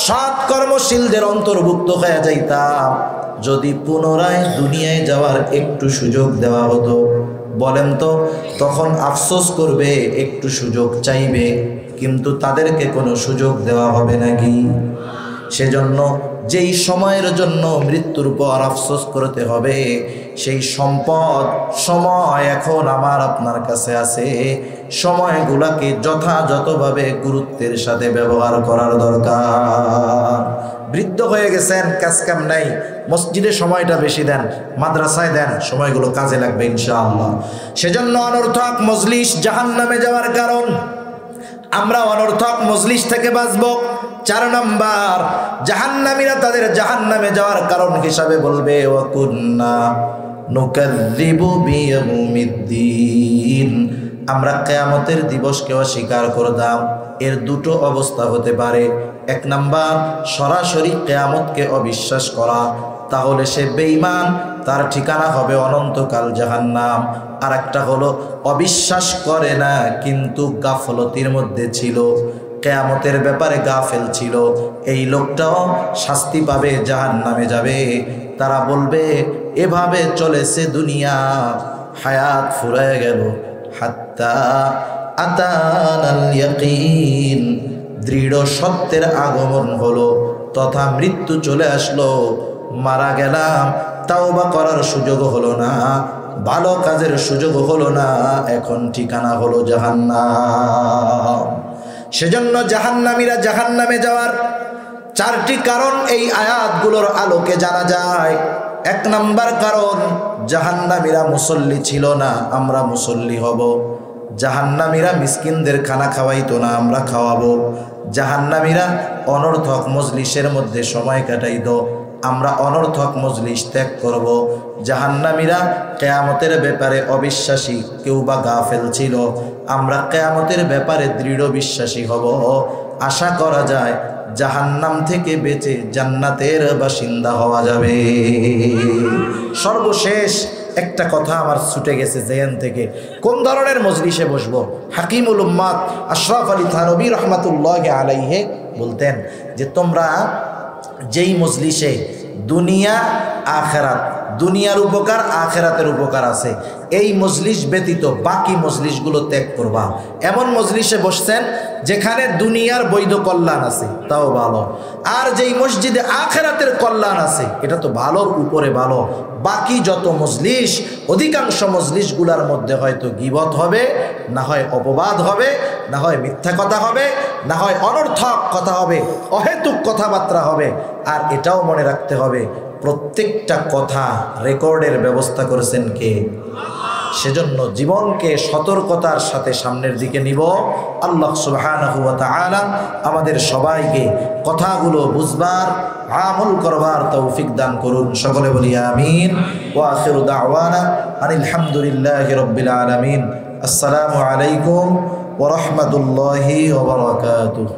সৎ কর্মশীলদের অন্তর্ভুক্ত হয়ে যাইতাম যদি পুনরায় দুনিয়ায় যাওয়ার একটু সুযোগ দেওয়া হতো। বলেন তো তখন আফসোস করবে, একটু সুযোগ চাইবে, কিন্তু তাদেরকে কোনো সুযোগ দেওয়া হবে নাকি? সেজন্য যেই সময়ের জন্য মৃত্যুর পর আফসোস করতে হবে, সেই সময় এখন আমার আপনার কাছে আছে। সময়গুলোকে যথাযথভাবে গুরুত্বের সাথে ব্যবহার করার দরকার। বৃদ্ধ হয়ে গেছেন, কাজ কাম নাই, মসজিদে সময়টা বেশি দেন, মাদ্রাসায় দেন, সময়গুলো কাজে লাগবে ইনশাআল্লাহ। সেজন্য অনর্থক মজলিস জাহান্নামে যাওয়ার কারণ। আমরা অনর্থক মজলিস থেকে বাঁচব। 4 নাম্বার, জাহান্নামীরা তাদের জাহান্নামে যাওয়ার কারণ হিসাবে বলবে ওয়া কুন্না নুকাযযিবু বিয়াউমিদ্দিন, আমরা কিয়ামতের দিবসকে অস্বীকার করতাম। এর দুটো অবস্থা হতে পারে। 1 নাম্বার, সরাসরি কিয়ামতকে অবিশ্বাস করা, তাহলে সে বেঈমান, তার ঠিকানা হবে অনন্তকাল জাহান্নাম। আর একটা হলো অবিশ্বাস করে না কিন্তু গাফলতির মধ্যে ছিল, কিয়ামতের ব্যাপারে গাফেল ছিল, এই লোকটাও শাস্তি পাবে, জাহান্নামে যাবে। তারা বলবে এভাবে চলেছে দুনিয়া, হায়াত ফুরায় গেল, হাত্তা আতানাল ইয়াকিন, দৃঢ় সত্যের আগমন হলো তথা মৃত্যু চলে আসলো, মারা গেলাম, তাওবা করার সুযোগ হলো না, ভালো কাজের সুযোগ হলো না, এখন ঠিকানা হলো জাহান্নাম। সেজন্য জাহান্নামীরা জাহান্নামে যাওয়ার 4টি কারণ এই আয়াতগুলোর আলোকে জানা যায়। 1 নাম্বার কারণ, জাহান্নামীরা মুসল্লি ছিল না, আমরা মুসল্লি হব। জাহান্নামীরা মিসকিনদের খানা খাওয়াইতো না, আমরা খাওয়াবো। জাহান্নামীরা অনর্থক মজলিসের মধ্যে সময় কাটাইতো, আমরা অনর্থক মজলিস ত্যাগ করব। জাহান্নামীরা কিয়ামতের ব্যাপারে অবিশ্বাসী, কেউ বা গাফেল ছিল, আমরা কিয়ামতের ব্যাপারে দৃঢ় বিশ্বাসী হব। আশা করা যায় জাহান্নাম থেকে বেঁচে জান্নাতের বাসিন্দা হওয়া যাবে। সর্বশেষ একটা কথা আমার ছুটে গেছে জেহেন থেকে, কোন ধরনের মজলিসে বসবো? হাকিমুল উম্মাত আশরাফ আলী থানভী রহমাতুল্লাহি আলাইহি বলতেন যে তোমরা যেই মজলিসে দুনিয়া আখেরাত, দুনিয়ার উপকার আখেরাতের উপকার আছে, এই মজলিস ব্যতীত বাকি মজলিসগুলো ত্যাগ করবা। এমন মজলিসে বসছেন যেখানে দুনিয়ার বৈধ কল্যাণ আছে, তাও ভালো। আর যেই মসজিদে আখেরাতের কল্যাণ আছে, এটা তো ভালোর উপরে ভালো। বাকি যত মজলিস, অধিকাংশ মজলিসগুলোর মধ্যে হয়তো গীবত হবে, না হয় অপবাদ হবে, না হয় মিথ্যা কথা হবে, না হয় অনর্থক কথা হবে, অহেতুক কথাবার্তা হবে। আর এটাও মনে রাখতে হবে প্রত্যেকটা কথা রেকর্ডের ব্যবস্থা করেছেন কে? সেজন্য জীবনকে সতর্কতার সাথে সামনের দিকে নিব। আল্লাহ সুবহানাহু ওয়া তাআলা আমাদের সবাইকে কথাগুলো বুঝবার, আমল করবার তৌফিক দান করুন। সকলে বলি আমিন। ওয়া আখিরু দাওয়ানা আনিল হামদুলিল্লাহি রাব্বিল আলামিন। আসসালামু আলাইকুম ওয়া রাহমাতুল্লাহি ওয়া বারাকাতুহু।